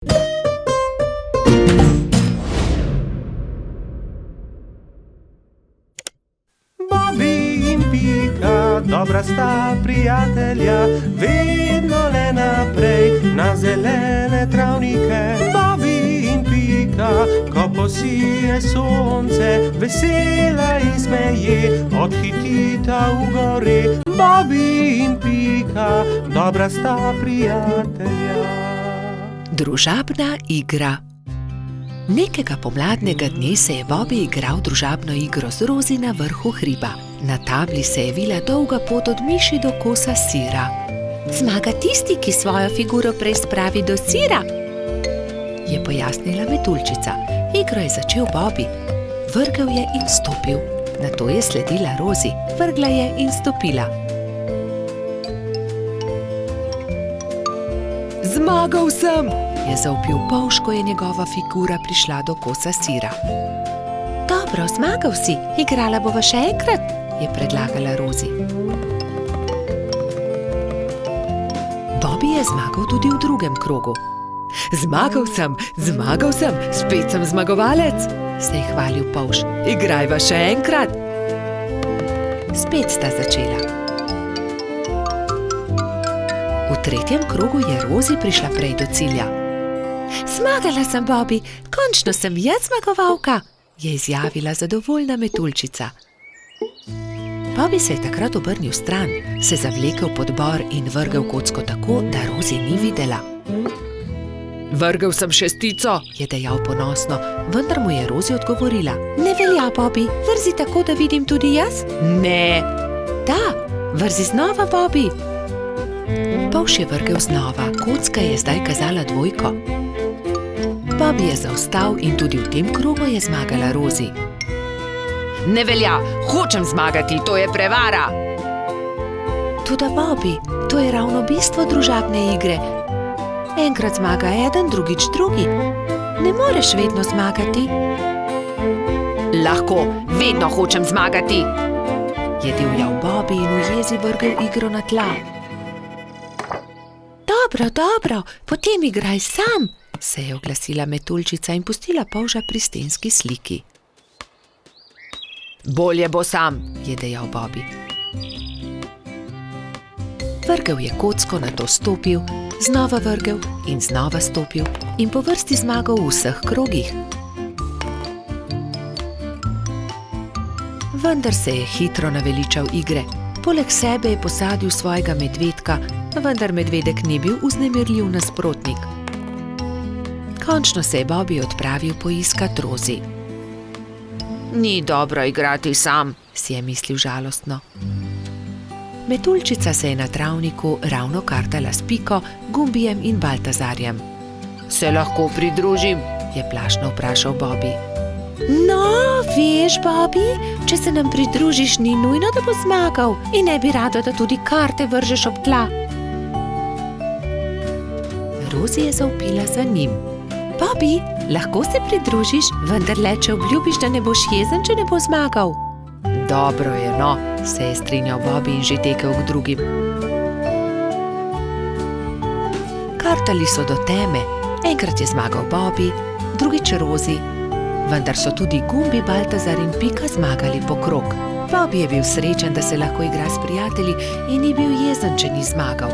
Bobby in Pika, dobra sta prijatelja, vedno le naprej na zelene travnike. Bobby in Pika, ko posije sonce, vesela in smeje, odhitita v gori. Bobby in Pika, dobra sta prijatelja. Družabna igra. Nekega pomladnega dne se je Bobby igral družabno igro z Rozi na vrhu hriba. Na tabli se je vila dolga pot od miši do kosa sira. Zmaga tisti, ki svojo figuro prej spravi do sira, je pojasnila metuljčica. Igro je začel Bobby. Vrgel je in stopil. Nato je sledila Rozi. Vrgla je in stopila. Zmagal sem! Je zavpil polž, ko je njegova figura prišla do kosa sira. Dobro, zmagal si, igrala bova še enkrat, je predlagala Rozi. Bobby je zmagal tudi v drugem krogu. Zmagal sem, spet sem zmagovalec, se je hvalil polž. Igrajva še enkrat. Spet sta začela. V tretjem krogu je Rozi prišla prej do cilja. Zmagala sem, Bobby, končno sem jaz zmagovalka, je izjavila zadovoljna metuljčica. Bobby se je takrat obrnil stran, se zavlekel pod bor in vrgel kocko tako, da Rozi ni videla. Vrgel sem šestico, je dejal ponosno, vendar mu je Rozi odgovorila. Ne velja, Bobby, vrzi tako, da vidim tudi jaz? Ne. Da, vrzi znova, Bobby. Polž je vrgel znova, kocka je zdaj kazala dvojko. Bobby je zaostal in tudi v tem krogu je zmagala Rozi. Ne velja, hočem zmagati, to je prevara. Toda Bobby, to je ravno bistvo družabne igre. Enkrat zmaga eden, drugič drugi. Ne moreš vedno zmagati. Lahko, vedno hočem zmagati, je divjal Bobby in v jezi vrgel igro na tla. Dobro, potem igraj sam, se je oglasila metuljčica in pustila polža pri stenski sliki. Bolje bo sam, je dejal Bobby. Vrgel je kocko, nato stopil, znova vrgel in znova stopil in po vrsti zmagal v vseh krogih. Vendar se je hitro naveličal igre. Poleg sebe je posadil svojega medvedka, vendar medvedek ni bil vznemirljiv nasprotnik. Končno se je Bobby odpravil poiskat Rozi. Ni dobro igrati sam, si je mislil žalostno. Metuljčica se je na travniku ravno kartala s Piko, Gumbijem in Baltazarjem. Se lahko pridružim? Je plašno vprašal Bobby. No, veš, Bobby, če se nam pridružiš, ni nujno, da bo zmagal in ne bi rada, da tudi karte vržeš ob tla. Rozi je zavpila za njim. Bobby, lahko se pridružiš, vendar le, če obljubiš, da ne boš jezen, če ne bo zmagal. Dobro je, no, se je strinjal Bobby in že tekel k drugim. Kartali so do teme. Enkrat je zmagal Bobby, drugič Rozi, vendar so tudi Gumbi, Baltazar in Pika zmagali po krog. Bobby je bil srečen, da se lahko igra s prijatelji in ni bil jezen, če ni zmagal.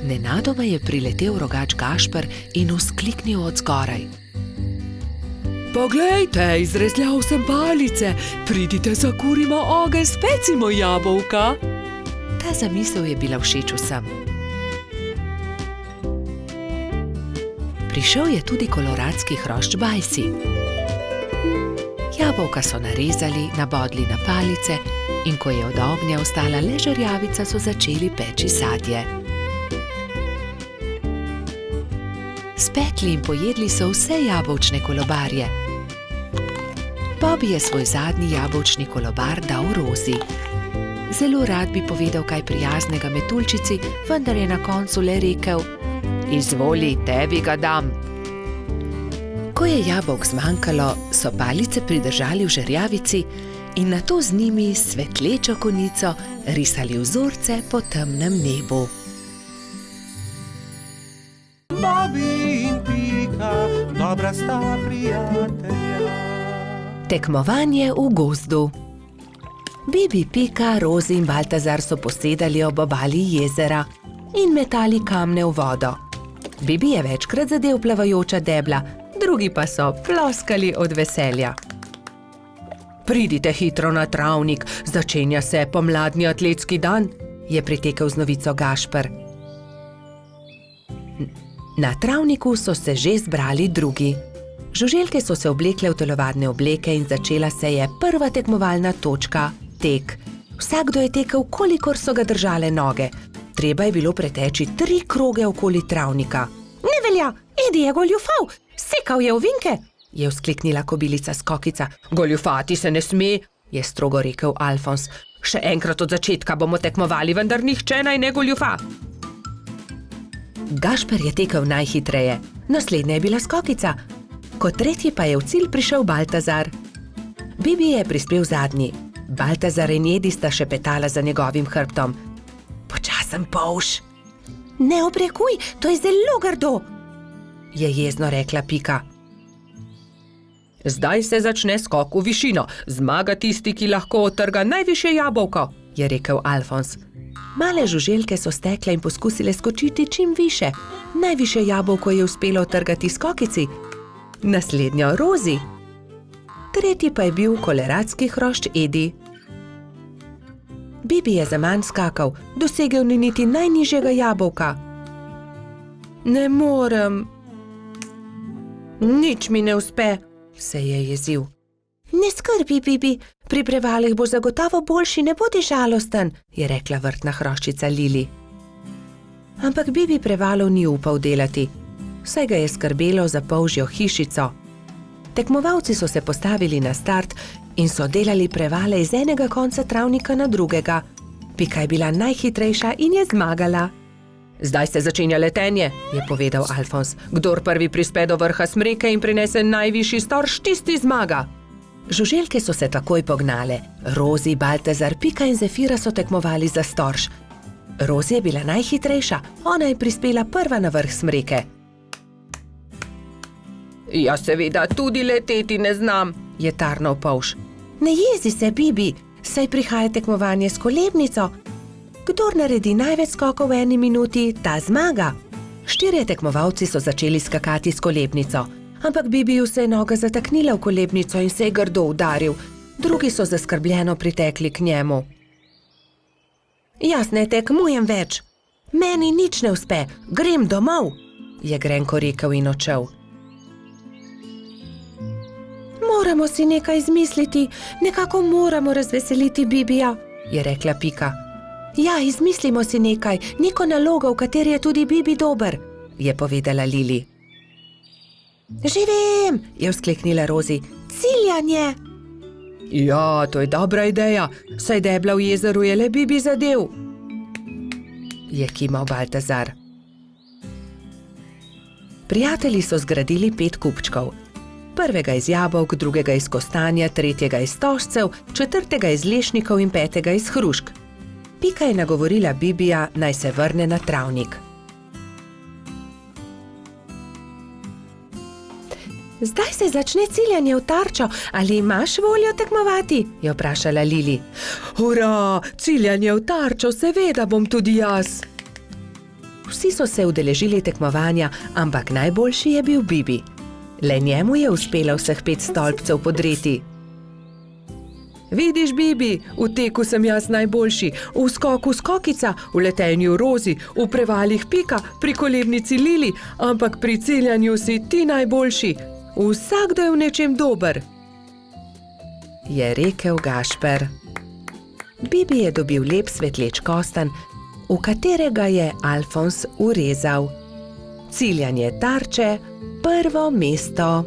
Nenadoma je priletel rogač Gašper in vzkliknil od zgoraj. Poglejte, izrezljal sem palice, pridite, zakurimo ogenj, specimo jabolka. Ta zamisel je bila všeč vsem. Prišel je tudi koloradski hrošč Bajsi. Jabolka so narezali, nabodli na palice in ko je od ognja ostala le žerjavica, so začeli peči sadje. Spekli in pojedli so vse jabolčne kolobarje. Bobby je svoj zadnji jabolčni kolobar dal Rozi. Zelo rad bi povedal kaj prijaznega metuljčici, vendar je na koncu le rekel: Izvoli, tebi ga dam. Ko je jabolk zmanjkalo, so palice pridržali v žerjavici in nato z njimi s svetlečo konico risali vzorce po temnem nebu. Bobby in Pika, dobra sta prijatelja. Tekmovanje v gozdu. Bibi, Pika, Rozi in Baltazar so posedali ob obali jezera in metali kamne v vodo. Bibi je večkrat zadel plavajoča debla, drugi pa so ploskali od veselja. Pridite hitro na travnik, začenja se pomladni atletski dan, je pritekel z novico Gašper. Na travniku so se že zbrali drugi. Žuželke so se oblekle v telovadne obleke in začela se je prva tekmovalna točka, tek. Vsakdo je tekel, kolikor so ga držale noge. Treba je bilo preteči 3 kroge okoli travnika. Ne velja, Edi je goljufal, sekal je ovinke, je vzkliknila kobilica Skokica. Goljufati se ne sme, je strogo rekel Alfons. Še enkrat od začetka bomo tekmovali, vendar nihče naj ne goljufa. Gašper je tekel najhitreje, naslednja je bila Skokica. Kot tretji pa je v cilj prišel Baltazar. Bibi je prispel zadnji. Baltazar in Edi sta šepetala za njegovim hrbtom. Počasen polž. Ne obrekuj, to je zelo grdo, je jezno rekla Pika. Zdaj se začne skok v višino. Zmaga tisti, ki lahko odtrga najvišje jabolko, je rekel Alfons. Male žuželke so stekle in poskusile skočiti čim više. Najvišje jabolko je uspelo odtrgati Skokici, naslednjo Rozi. Tretji pa je bil koleradski hrošč Edi. Bibi je zaman skakal, dosegel ni niti najnižjega jabolka. Ne morem. Nič mi ne uspe, se je jezil. Ne skrbi, Bibi, pri prevalih bo zagotovo boljši, ne bodi žalosten, je rekla vrtna hroščica Lili. Ampak Bibi prevalov ni upal delati, saj ga je skrbelo za polžjo hišico. Tekmovalci so se postavili na start in so delali prevale iz enega konca travnika na drugega. Pika je bila najhitrejša in je zmagala. Zdaj se začenja letenje, je povedal Alfons. Kdor prvi prispe do vrha smreke in prinese najvišji storž, tisti zmaga. Žuželke so se takoj pognale. Rozi, Baltazar, Pika in Zefira so tekmovali za storž. Rozi je bila najhitrejša, ona je prispela prva na vrh smreke. Ja, seveda, tudi leteti ne znam, je tarnal polž. Ne jezi se, Bibi, saj prihaja tekmovanje s kolebnico. Kdor naredi največ skokov v 1 minuti, ta zmaga. 4 tekmovalci so začeli skakati s kolebnico, ampak Bibiju se je noga zataknila v kolebnico in se je grdo udaril. Drugi so zaskrbljeno pritekli k njemu. Jaz ne tekmujem več. Meni nič ne uspe, grem domov, je grenko rekel in odšel. Moramo si nekaj izmisliti, nekako moramo razveseliti Bibija, je rekla Pika. Ja, izmislimo si nekaj, neko nalogo, v kateri je tudi Bibi dober, je povedala Lili. Že vem, je vzkliknila Rozi, ciljanje. Ja, to je dobra ideja, saj debla v jezeru je le Bibi zadev, je kimal Baltazar. Prijatelji so zgradili 5 kupčkov. Prvega iz jabolk, drugega iz kostanja, tretjega iz stožcev, četrtega iz lešnikov in 5. iz hrušk. Pika je nagovorila Bibija, naj se vrne na travnik. Zdaj se začne ciljanje v tarčo, ali imaš voljo tekmovati? Je vprašala Lili. Hurra, ciljanje v tarčo, seveda bom tudi jaz. Vsi so se udeležili tekmovanja, ampak najboljši je bil Bibi. Le njemu je uspelo vseh 5 stolpcev podreti. Vidiš, Bibi, v teku sem jaz najboljši, v skoku Skokica, v letenju Rozi, v prevalih Pika, pri kolebnici Lili, ampak pri ciljanju si ti najboljši. Vsakdo je v nečem dober, je rekel Gašper. Bibi je dobil lep svetleč kostanj, v katerega je Alfons urezal. Ciljanje tarče, prvo mesto.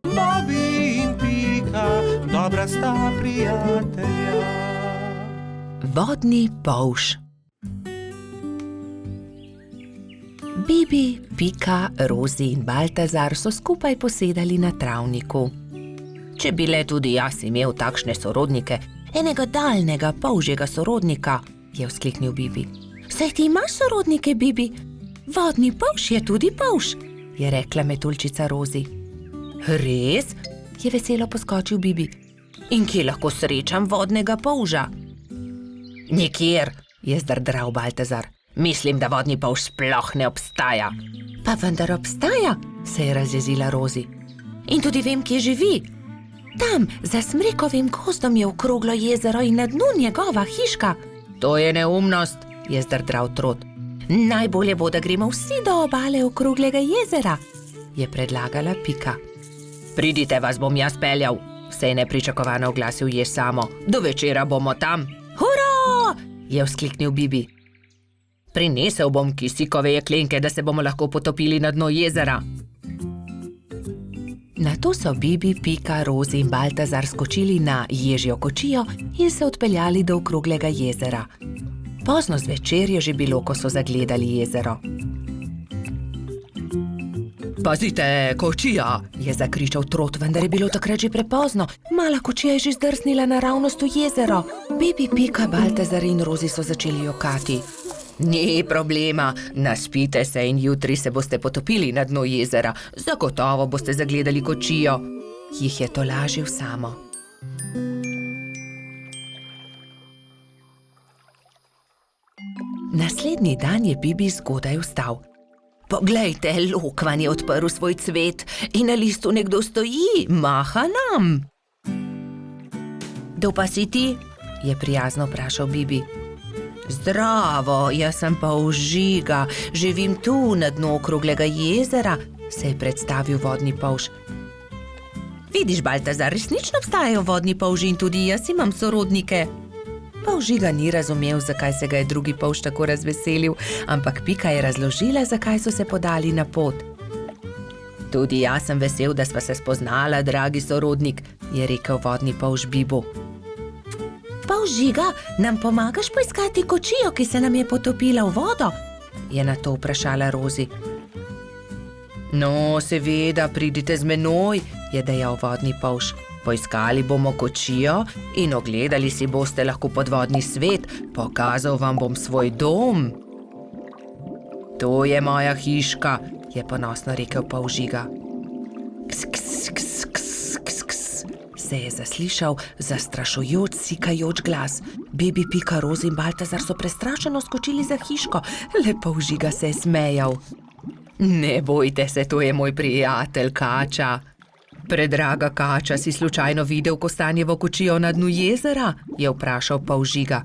Bobby in Pika, dobra sta prijatelja. Vodni polž. Bibi, Pika, Rozi in Baltazar so skupaj posedali na travniku. Če bi le tudi jaz imel takšne sorodnike, enega daljnega polžjega sorodnika, je vzkliknil Bibi. Saj ti imaš sorodnike, Bibi. Vodni polž je tudi polž, je rekla metuljčica Rozi. Res? Je veselo poskočil Bibi. In kje lahko srečam vodnega polža? Nikjer, je zdrdral Baltazar. Mislim, da vodni polž sploh ne obstaja. Pa vendar obstaja, se je razjezila Rozi. In tudi vem, kje živi. Tam, za smrekovim gozdom je okroglo jezero in na dnu njegova hiška. To je neumnost, je zdrdral Trot. Najbolje bo, da gremo vsi do obale okroglega jezera, je predlagala Pika. Pridite, vas bom jaz peljal, se je nepričakovano oglasil Jež Samo. Do večera bomo tam. Hurra! Je vzkliknil Bibi. Prinesel bom kisikove jeklenke, da se bomo lahko potopili na dno jezera. Nato so Bibi, Pika, Rozi in Baltazar skočili na ježjo kočijo in se odpeljali do okroglega jezera. Pozno zvečer je že bilo, ko so zagledali jezero. Pazite, kočija, je zakričal Trot, vendar je bilo takrat že prepozno. Mala kočija je že zdrsnila naravnost v jezero. Bibi, Pika, Baltazar in Rozi so začeli jokati. Ni problema, naspite se in jutri se boste potopili na dno jezera. Zagotovo boste zagledali kočijo, jih je tolažil Samo. Naslednji dan je Bibi zgodaj vstal. Poglejte, lokvan je odprl svoj cvet in na listu nekdo stoji, maha nam. Kdo pa si ti? Je prijazno vprašal Bibi. Zdravo, jaz sem polž Žiga, živim tu na dnu okroglega jezera, se je predstavil vodni polž. Vidiš, Baltazar, resnično obstajajo vodni polži in tudi jaz imam sorodnike. Polž Žiga ni razumel, zakaj se ga je drugi polž tako razveselil, ampak Pika je razložila, zakaj so se podali na pot. Tudi jaz sem vesel, da sva se spoznala, dragi sorodnik, je rekel vodni polž Bibu. Polž Žiga, nam pomagaš poiskati kočijo, ki se nam je potopila v vodo? Je nato vprašala Rozi. No, seveda, pridite z menoj, je dejal vodni polž. Poiskali bomo kočijo in ogledali si boste lahko podvodni svet, pokazal vam bom svoj dom. To je moja hiška, je ponosno rekel polž Žiga. Se je zaslišal zastrašujoč, sikajoč glas. Bibi, Pika, Rozi in Baltazar so prestrašeno skočili za hiško. Le polž Žiga se je smejal. Ne bojte se, to je moj prijatelj Kača. Predraga Kača, si slučajno videl kostanjevo kočijo na dnu jezera? Je vprašal polž Žiga.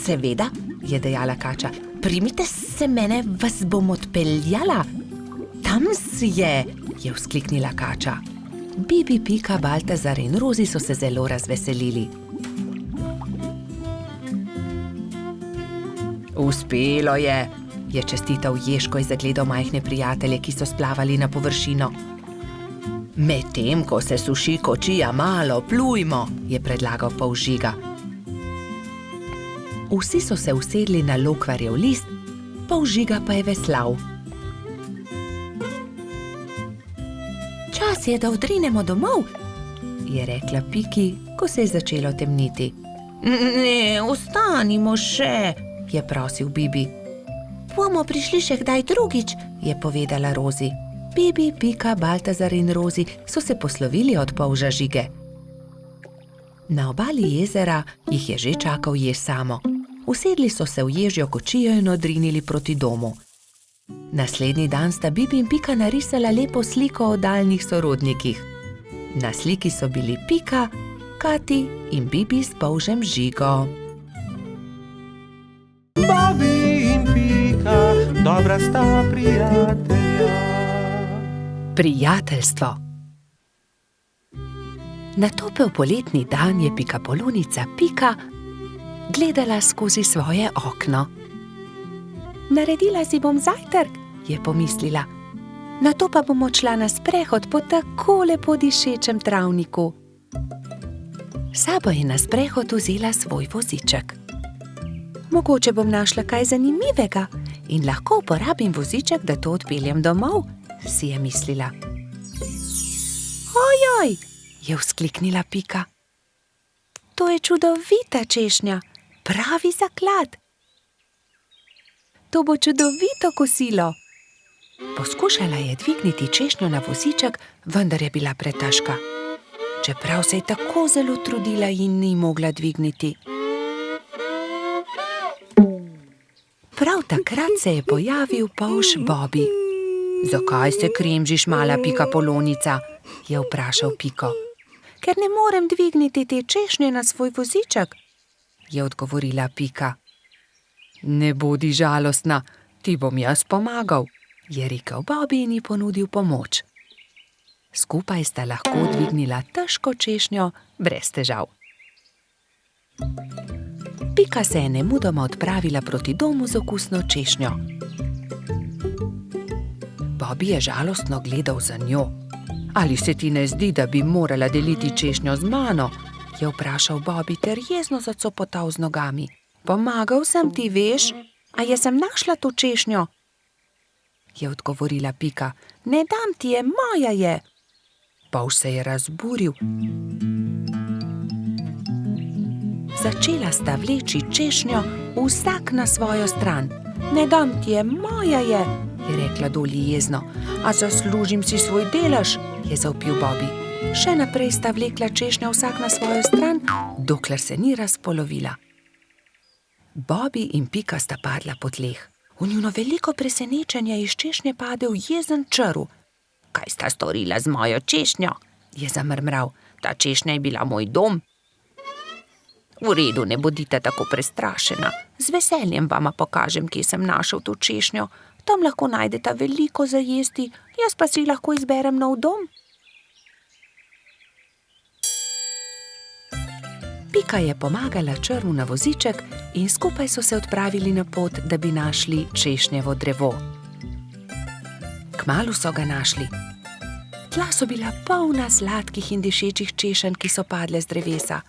Seveda, je dejala Kača. Primite se mene, vas bom odpeljala. Tam je vzkliknila Kača. Bibi, Pika, Baltazar in Rozi so se zelo razveselili. Uspelo je čestital Jež, ko je zagledal majhne prijatelje, ki so splavali na površino. Medtem, ko se suši kočija, malo plujmo, je predlagal polž Žiga. Vsi so se usedli na lokvarjev list, polž Žiga pa je veslal. Čas je, da odrinemo domov, je rekla Piki, ko se je začelo temniti. Ne, ostanimo še, je prosil Bibi. Bomo prišli še kdaj drugič, je povedala Rozi. Bibi, Pika, Baltazar in Rozi so se poslovili od polža Žige. Na obali jezera jih je že čakal Jež Samo. Usedli so se v ježjo kočijo in odrinili proti domu. Naslednji dan sta Bibi in Pika narisala lepo sliko o daljnih sorodnikih. Na sliki so bili Pika, Kati in Bibi s polžem Žigo. Bobi in Pika, dobra sta prijatelja. Prijateljstvo. Na topel poletni dan je pikapolonica Pika gledala skozi svoje okno. Naredila si bom zajtrk, je pomislila. Nato pa bom odšla na sprehod po tako lepo dišečem travniku. Sabo je na sprehod vzela svoj voziček. Mogoče bom našla kaj zanimivega in lahko uporabim voziček, da to odpeljem domov, si je mislila. Ojoj, je vzkliknila Pika. To je čudovita češnja, pravi zaklad. To bo čudovito kosilo. Poskušala je dvigniti češnjo na voziček, vendar je bila pretežka. Čeprav se je tako zelo trudila in ni mogla dvigniti. Prav takrat se je pojavil polž Bobby. Zakaj se kremžiš, mala pikapolonica? Je vprašal Piko. Ker ne morem dvigniti te češnje na svoj voziček, je odgovorila Pika. Ne bodi žalostna, ti bom jaz pomagal, je rekel Bobby in ji ponudil pomoč. Skupaj sta lahko dvignila težko češnjo brez težav. Pika se je nemudoma odpravila proti domu z okusno češnjo. Bobby je žalostno gledal za njo. Ali se ti ne zdi, da bi morala deliti češnjo z mano? Je vprašal Bobby ter jezno zacopotal z nogami. Pomagal sem ti, veš, a jaz sem našla to češnjo, je odgovorila Pika. Ne dam ti je, moja je. Polž se je razburil. Začela sta vleči češnjo, vsak na svojo stran. Ne dam ti je, moja je rekla Dolly jezno. A zaslužim si svoj delež, je zavpil Bobby. Še naprej sta vlekla češnjo vsak na svojo stran, dokler se ni razpolovila. Bobby in Pika sta padla po tleh. V njuno veliko presenečenje iz češnje padel jezen črv. Kaj sta storila z mojo češnjo? Je zamrmral. Ta češnja je bila moj dom. V redu, ne bodite tako prestrašena. Z veseljem vama pokažem, kje sem našel to češnjo. Tam lahko najdeta veliko za jesti, jaz pa si lahko izberem nov dom. Pika je pomagala črvu na voziček in skupaj so se odpravili na pot, da bi našli češnjevo drevo. Kmalu so ga našli. Tla so bila polna sladkih in dišečih češenj, ki so padle z drevesa.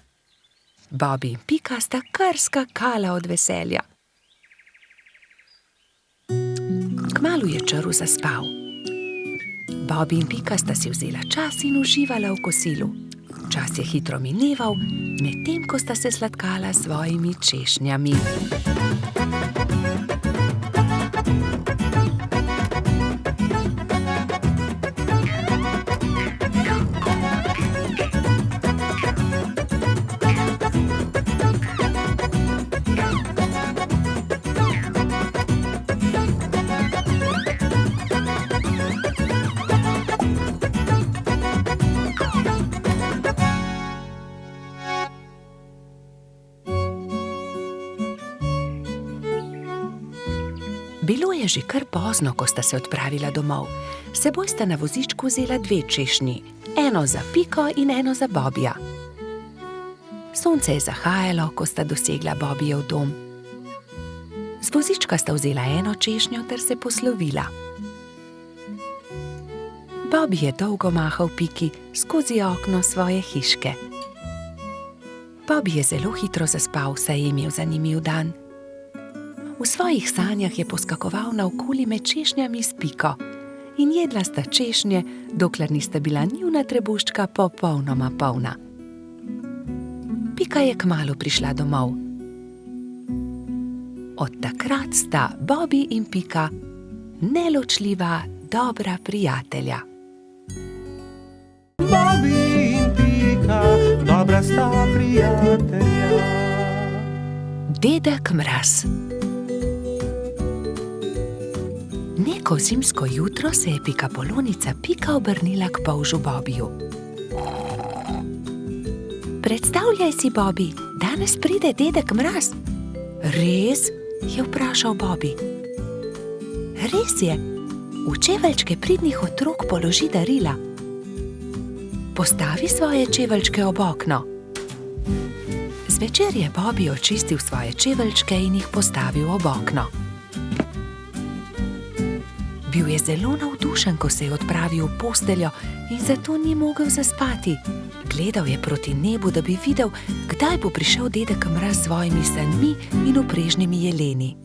Bobby in Pika sta kar skakala od veselja. Kmalu je črv zaspal. Bobby in Pika sta si vzela čas in uživala v kosilu. Čas je hitro mineval, medtem ko sta se sladkala s svojimi češnjami. Bilo je že kar pozno, ko sta se odpravila domov. S seboj sta na vozičku vzela 2 češnji, eno za Piko in eno za Bobbyja. Sonce je zahajalo, ko sta dosegla Bobbyjev dom. Z vozička sta vzela eno češnjo ter se poslovila. Bobby je dolgo mahal Piki skozi okno svoje hiške. Bobby je zelo hitro zaspal, saj je imel zanimiv dan. V svojih sanjah je poskakoval naokoli med češnjami s Piko in jedla sta češnje, dokler nista bila njuna trebuščka popolnoma polna. Pika je kmalu prišla domov. Od takrat sta Bobby in Pika neločljiva dobra prijatelja. Bobby in Pika, dobra sta prijatelja. Dedek Mraz. Neko zimsko jutro se je pikapolonica Pika obrnila k polžu Bobbyju. Predstavljaj si, Bobby, danes pride dedek Mraz. Res? Je vprašal Bobby. Res je. V čeveljčke pridnih otrok položi darila. Postavi svoje čeveljčke ob okno. Zvečer je Bobby očistil svoje čeveljčke in jih postavil ob okno. Bil je zelo navdušen, ko se je odpravil v posteljo in zato ni mogel zaspati. Gledal je proti nebu, da bi videl, kdaj bo prišel dedek Mraz s svojimi sanmi in uprežnimi jeleni.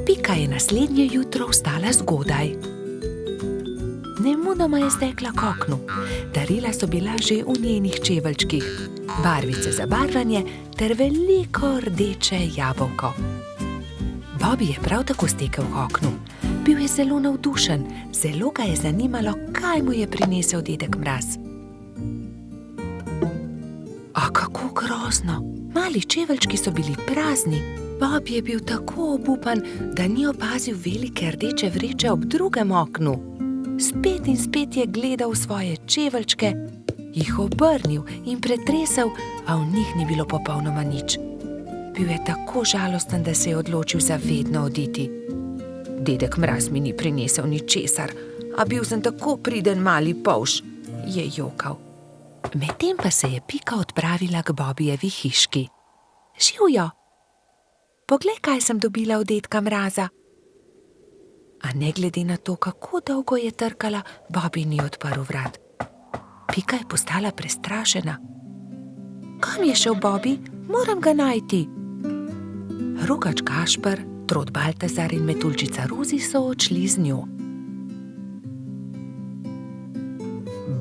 Pika je naslednje jutro vstala zgodaj. Nemudoma je stekla k oknu. Darila so bila že v njenih čeveljčkih, barvice za barvanje ter veliko rdeče jabolko. Bobby je prav tako stekel k oknu. Bil je zelo navdušen, zelo ga je zanimalo, kaj mu je prinesel dedek Mraz. A kako grozno! Mali čeveljčki so bili prazni. Bobby je bil tako obupan, da ni opazil velike rdeče vreče ob drugem oknu. Spet in spet je gledal v svoje čeveljčke, jih obrnil in pretresel, a v njih ni bilo popolnoma nič. Bil je tako žalosten, da se je odločil za vedno oditi. Dedek Mraz mi ni prinesel ničesar, a bil sem tako priden mali polž, je jokal. Medtem pa se je Pika odpravila k Bobbyjevi hiški. Živjo! Poglej, kaj sem dobila od dedka Mraza. A ne glede na to, kako dolgo je trkala, Bobby ni odprl vrat. Pika je postala prestrašena. Kam je šel Bobby? Moram ga najti. Rogač Gašper, Trod Baltazar in metuljčica Rozi so odšli z njo.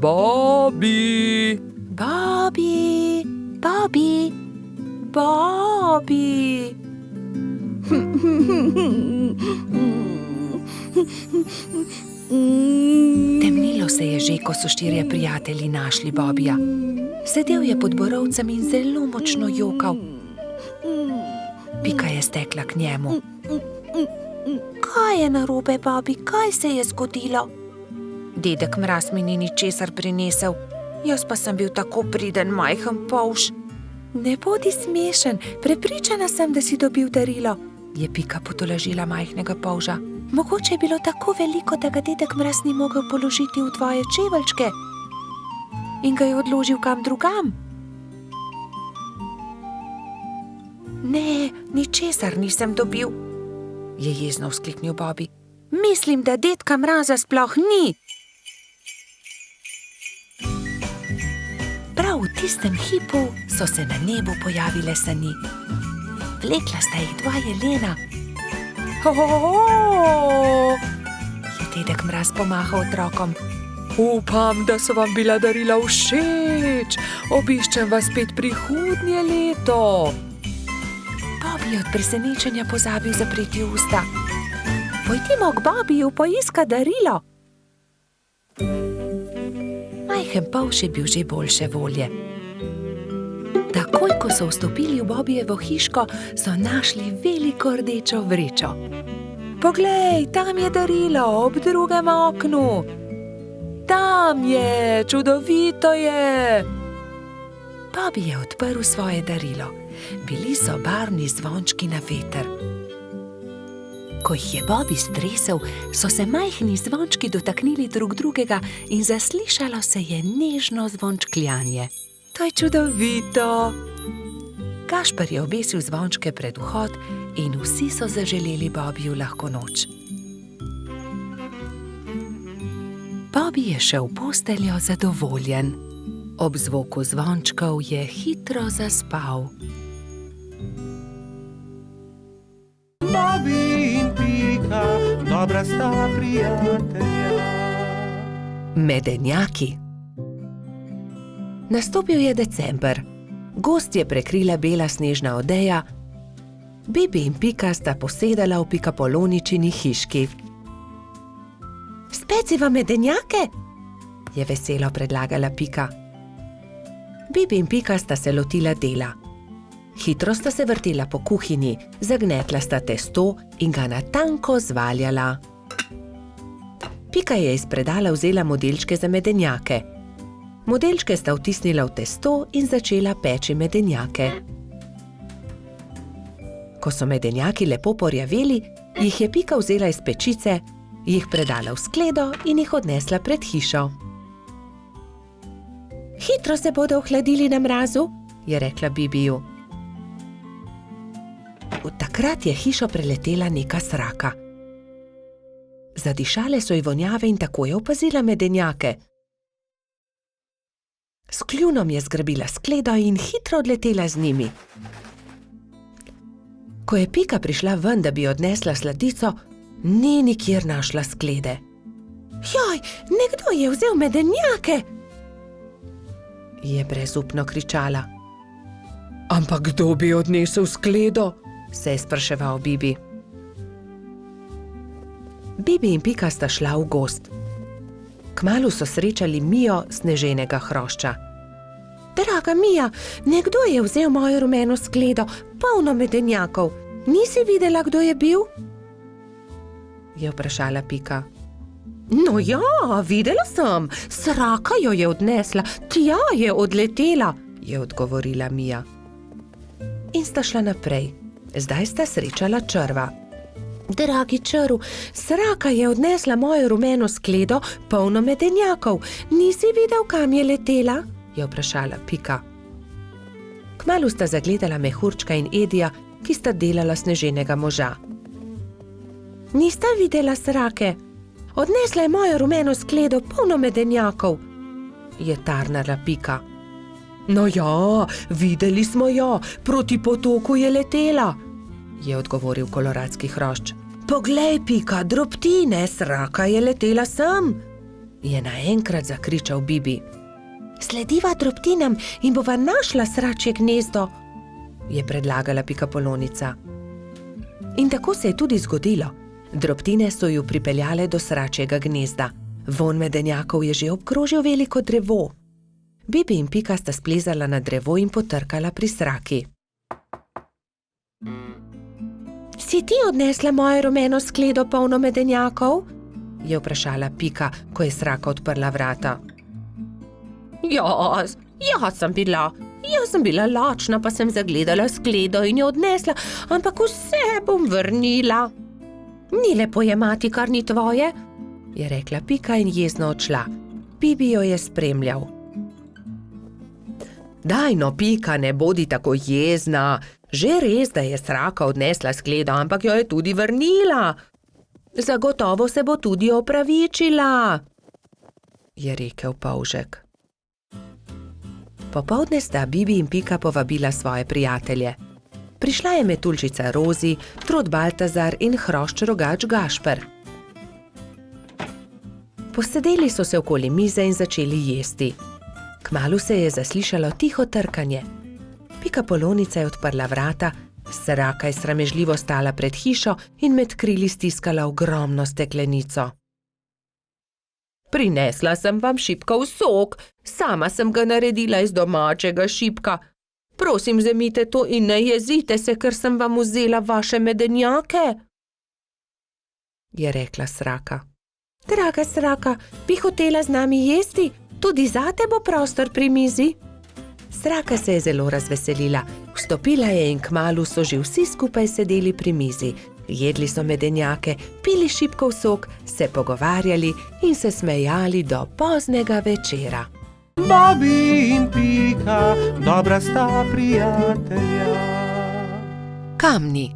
Bobby! Bobby! Bobby! Bobby! Temnilo se je že, ko so štirje prijatelji našli Bobbyja. Sedel je pod borovcem in zelo močno jokal. Pika je stekla k njemu. Kaj je narobe, Bobby? Kaj se je zgodilo? Dedek Mraz mi ni ničesar prinesel, jaz pa sem bil tako priden majhen polž. Ne bodi smešen, prepričana sem, da si dobil darilo, je Pika potolažila majhnega polža. Mogoče je bilo tako veliko, da ga dedek Mraz ni mogel položiti v tvoje čeveljčke in ga je odložil kam drugam. Ne, ničesar nisem dobil, je jezno vzkliknil Bobby. Mislim, da dedka Mraza sploh ni. Prav v tistem hipu so se na nebu pojavile sani. Vlekla sta jih dva jelena. Je dedek Mraz pomahal otrokom. Upam, da so vam bila darila všeč. Obiščem vas spet prihodnje leto. Bobby je od presenečenja pozabil zapreti usta. Pojdimo k Bobbyju poiskat darilo. Majhen polž je bil že boljše volje. Takoj, ko so vstopili v Bobbyjevo hiško, so našli veliko rdečo vrečo. Poglej, tam je darilo ob drugem oknu. Tam je, čudovito je. Bobby je odprl svoje darilo. Bili so barvni zvončki na veter. Ko jih je Bobby stresel, so se majhni zvončki dotaknili drug drugega in zaslišalo se je nežno zvončkljanje. To je čudovito. Gašper je obesil zvončke pred vhod in vsi so zaželeli Bobbyju lahko noč. Bobby je šel v posteljo zadovoljen. Ob zvoku zvončkov je hitro zaspal. Bobby in Pika, dobra sta prijatelja. Medenjaki. Nastopil je december. Gozd je prekrila bela snežna odeja. Bibi in Pika sta posedala v Pikapoloničini hiški. Speciva medenjake? Je veselo predlagala Pika. Bibi in Pika sta se lotila dela. Hitro sta se vrtela po kuhinji, zagnetla sta testo in ga na tanko zvaljala. Pika je iz predala vzela modelčke za medenjake. Modelčke sta vtisnila v testo in začela peči medenjake. Ko so medenjaki lepo porjaveli, jih je Pika vzela iz pečice, jih predala v skledo in jih odnesla pred hišo. Hitro se bodo ohladili na mrazu, je rekla Bibiju. Od takrat je hišo preletela neka sraka. Zadišale so ji vonjave in tako je opazila medenjake. S kljunom je zgrabila skledo in hitro odletela z njimi. Ko je Pika prišla ven, da bi odnesla sladico, ni nikjer našla sklede. Joj, nekdo je vzel medenjake! Je brezupno kričala. Ampak kdo bi odnesel skledo? Se je spraševal Bibi. Bibi in Pika sta šla v gozd. Kmalu so srečali Mijo sneženega hrošča. Draga Mija, nekdo je vzel mojo rumeno skledo, polno medenjakov. Nisi videla, kdo je bil? Je vprašala Pika. No ja, videla sem, sraka jo je odnesla, tja je odletela, je odgovorila Mija. In sta šla naprej. Zdaj sta srečala črva. Dragi črv, sraka je odnesla mojo rumeno skledo, polno medenjakov. Nisi videl, kam je letela? Je vprašala Pika. Kmalu sta zagledala Mehurčka in Edija, ki sta delala sneženega moža. Nista videla srake? Odnesla je mojo rumeno skledo, polno medenjakov, je tarnala Pika. No ja, videli smo jo, proti potoku je letela, je odgovoril koloradski hrošč. Poglej, Pika, drobtine, sraka je letela sem, je naenkrat zakričal Bibi. Slediva drobtinam in bova našla sračje gnezdo, je predlagala Pikapolonica. In tako se je tudi zgodilo. Drobtine so ju pripeljale do sračjega gnezda. Vonj medenjakov je že obkrožil veliko drevo. Bibi in Pika sta splezala na drevo in potrkala pri sraki. Si ti odnesla mojo rumeno skledo, polno medenjakov? Je vprašala Pika, ko je sraka odprla vrata. Jaz sem bila lačna, pa sem zagledala skledo in jo odnesla, ampak vse bom vrnila. Ni lepo jemati, kar ni tvoje, je rekla Pika in jezno odšla. Bibi jo je spremljal. Daj no, Pika, ne bodi tako jezna. Že res, da je sraka odnesla skledo, ampak jo je tudi vrnila. Zagotovo se bo tudi opravičila, je rekel polžek. Popoldne sta Bibi in Pika povabila svoje prijatelje. Prišla je metuljčica Rozi, trod Baltazar in hrošč rogač Gašper. Posedeli so se okoli mize in začeli jesti. Kmalu se je zaslišalo tiho trkanje. Pikapolonica je odprla vrata, sraka je sramežljivo stala pred hišo in med krili stiskala ogromno steklenico. Prinesla sem vam šipkov sok, sama sem ga naredila iz domačega šipka. Prosim, vzemite to in ne jezite se, ker sem vam vzela vaše medenjake, je rekla sraka. Draga sraka, bi hotela z nami jesti? Tudi zate bo prostor pri mizi. Sraka se je zelo razveselila. Vstopila je in kmalu so že vsi skupaj sedeli pri mizi. Jedli so medenjake, pili šipkov sok, se pogovarjali in se smejali do poznega večera. Bobi in Pika, dobra sta prijatelja. Kamni.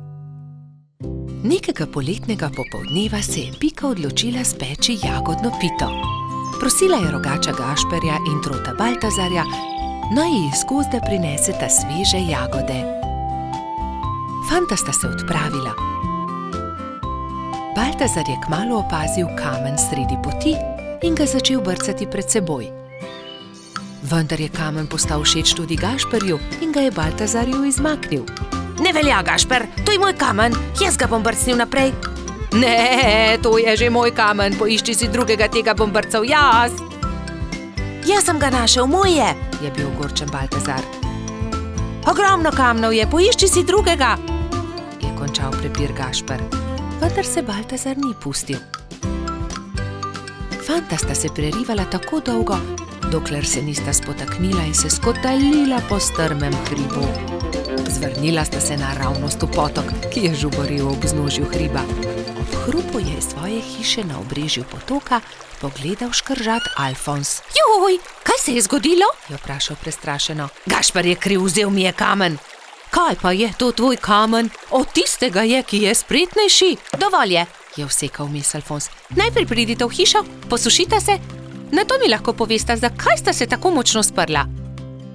Nekega poletnega popoldneva se je Pika odločila speči jagodno pito. Prosila je rogača Gašperja in trota Baltazarja, naj ji iz gozda prineseta sveže jagode. Fanta sta se odpravila. Baltazar je kmalu opazil kamen sredi poti in ga začel brcati pred seboj. Vendar je kamen postal všeč tudi Gašperju in ga je Baltazarju izmaknil. Ne velja, Gašper, to je moj kamen, jaz ga bom brcnil naprej. Ne, to je že moj kamen, poišči si drugega, tega bom brcal jaz. Jaz sem ga našel, moj je bil ogorčen Baltazar. Ogromno kamnov je, poišči si drugega, je končal prepir Gašper. Vendar se Baltazar ni pustil. Fanta sta se prerivala tako dolgo, dokler se nista spotaknila in se skotalila po strmem hribu. Zvrnila sta se naravnost v potok, ki je žuboril ob vznožju hriba. Ob hrupu je iz svoje hiše na obrežju potoka pogledal škržat Alfons. Joj, kaj se je zgodilo? Je vprašal prestrašeno. Gašper je kriv, vzel mi je kamen. Kaj pa je to tvoj kamen? Od tistega je, ki je spretnejši. Dovolj je vsekal vmes Alfons. Najprej pridite v hišo, posušite se, nato mi lahko povesta, zakaj sta se tako močno sprla.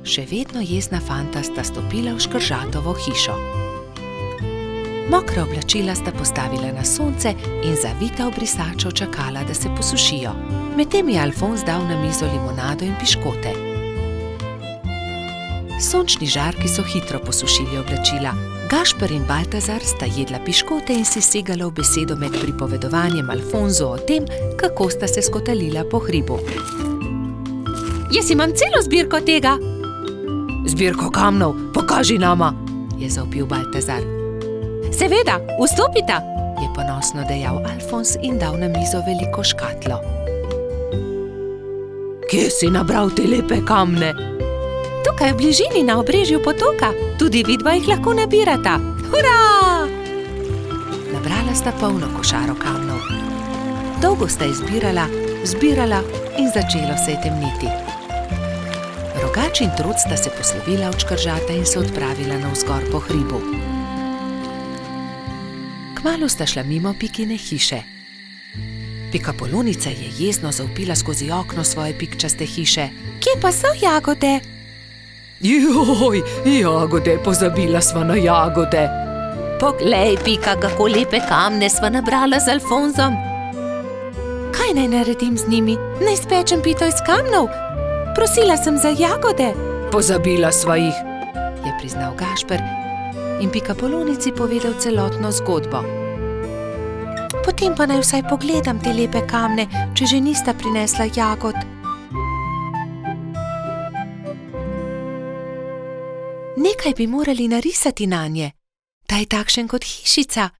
Še vedno jezna fanta sta stopila v škržatovo hišo. Mokra oblačila sta postavila na sonce in zavita v brisačo čakala, da se posušijo. Medtem je Alfons dal na mizo limonado in piškote. Sončni žarki so hitro posušili oblačila. Gašper in Baltazar sta jedla piškote in si segala v besedo med pripovedovanjem Alfonzu o tem, kako sta se skotalila po hribu. Jaz imam celo zbirko tega. Zbirko kamnov, pokaži nama, je zavpil Baltazar. Seveda, vstopita, je ponosno dejal Alfons in dal na mizo veliko škatlo. Kje si nabral te lepe kamne? Tukaj v bližini na obrežju potoka, tudi vidva jih lahko nabirata. Hurra! Nabrala sta polno košaro kamnov. Dolgo sta izbirala, zbirala in začelo se je temniti. Rogač in Trud sta se poslovila od škržata in se odpravila navzgor po hribu. Kmalu sta šla mimo Pikine hiše. Pikapolonica je jezno zavpila skozi okno svoje pikčaste hiše. Kje pa so jagode? Joj, jagode, pozabila sva na jagode. Poglej, Pika, kako lepe kamne sva nabrala z Alfonzom. Kaj naj naredim z njimi? Naj spečem pito iz kamnov? Prosila sem za jagode. Pozabila sva jih, je priznal Gašper in Pikapolonici povedal celotno zgodbo. Potem pa naj vsaj pogledam te lepe kamne, če že nista prinesla jagod. Nekaj bi morali narisati nanje, da je takšen kot hišica.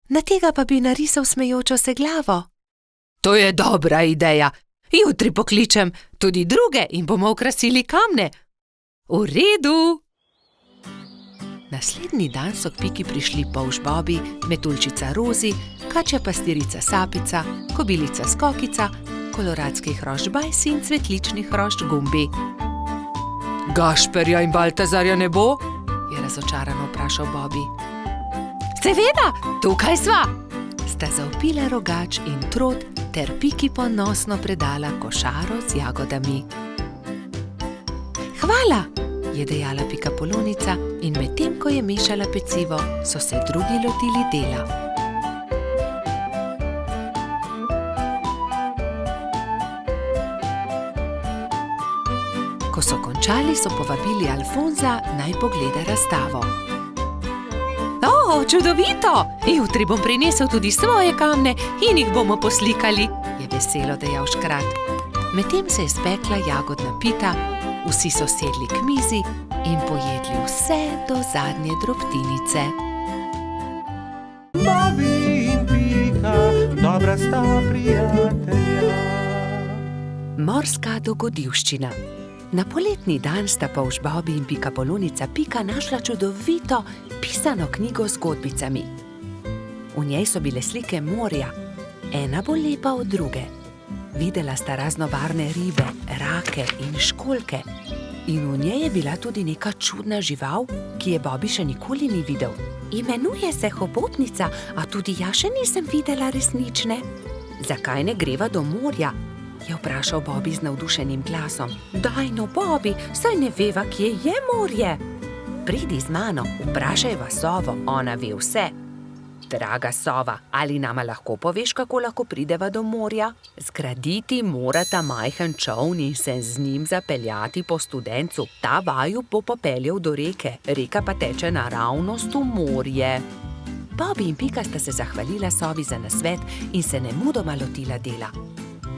Na tega pa bi narisal smejočo se glavo. To je dobra ideja. Jutri pokličem tudi druge in bomo okrasili kamne. V redu. Naslednji dan so k Piki prišli polž Bobi, metuljčica Rozi, kačja pastirica Sapica, kobilica Skokica, koloradski hrošč Bajsi in cvetlični hrošč Gumbi. Gašperja in Baltazarja ne bo? Je razočarano vprašal Bobi. Seveda, tukaj sva! Sta zavpila Rogač in Trod ter Piki ponosno predala košaro z jagodami. Hvala, je dejala Pikapolonica in medtem, ko je mešala pecivo, so se drugi lotili dela. Ko so končali, so povabili Alfonza, naj pogleda razstavo. O, čudovito! Jutri bom prinesel tudi svoje kamne in jih bomo poslikali, je veselo dejal škrat. Medtem se je spekla jagodna pita, vsi so sedli k mizi in pojedli vse do zadnje drobtinice. Bobi in Pika, dobra sta prijatelja. Morska dogodivščina. Na poletni dan sta polž Bobi in Pikapolonica Pika našla čudovito pisano knjigo z zgodbicami. V njej so bile slike morja, ena bolj lepa od druge. Videla sta raznobarvne ribe, rake in školjke. In v njej je bila tudi neka čudna žival, ki je Bobi še nikoli ni videl. Imenuje se hobotnica, a tudi jaz še nisem videla resnične. Zakaj ne greva do morja? Je vprašal Bobi z navdušenim glasom. Daj no, Bobi, saj ne veva, kje je morje. Pridi z mano, vprašajva sovo, ona ve vse. Draga sova, ali nama lahko poveš, kako lahko prideva do morja? Zgraditi morata majhen čoln in se z njim zapeljati po studencu. Ta vaju bo popeljal do reke, reka pa teče naravnost v morje. Bobi in Pika sta se zahvalila sovi za nasvet in se nemudoma lotila dela.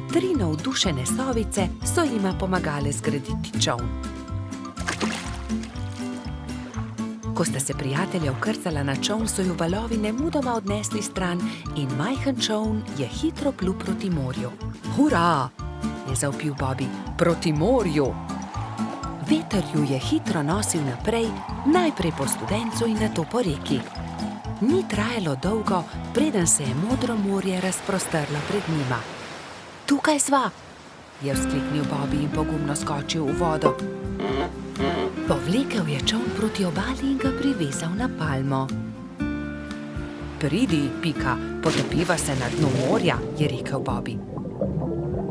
3 navdušene sovice so jima pomagale zgraditi čoln. Ko sta se prijatelja vkrcala na čoln, so ju valovi nemudoma odnesli stran in majhen čoln je hitro plul proti morju. Hurra, je zavpil Bobi, proti morju. Veter ju je hitro nosil naprej, najprej po studencu in nato po reki. Ni trajalo dolgo, preden se je modro morje razprostrlo pred njima. Tukaj sva, je vzkliknil Bobi in pogumno skočil v vodo. Povlekel je čoln proti obali in ga privezal na palmo. Pridi, Pika, potopiva se na dnu morja, je rekel Bobi.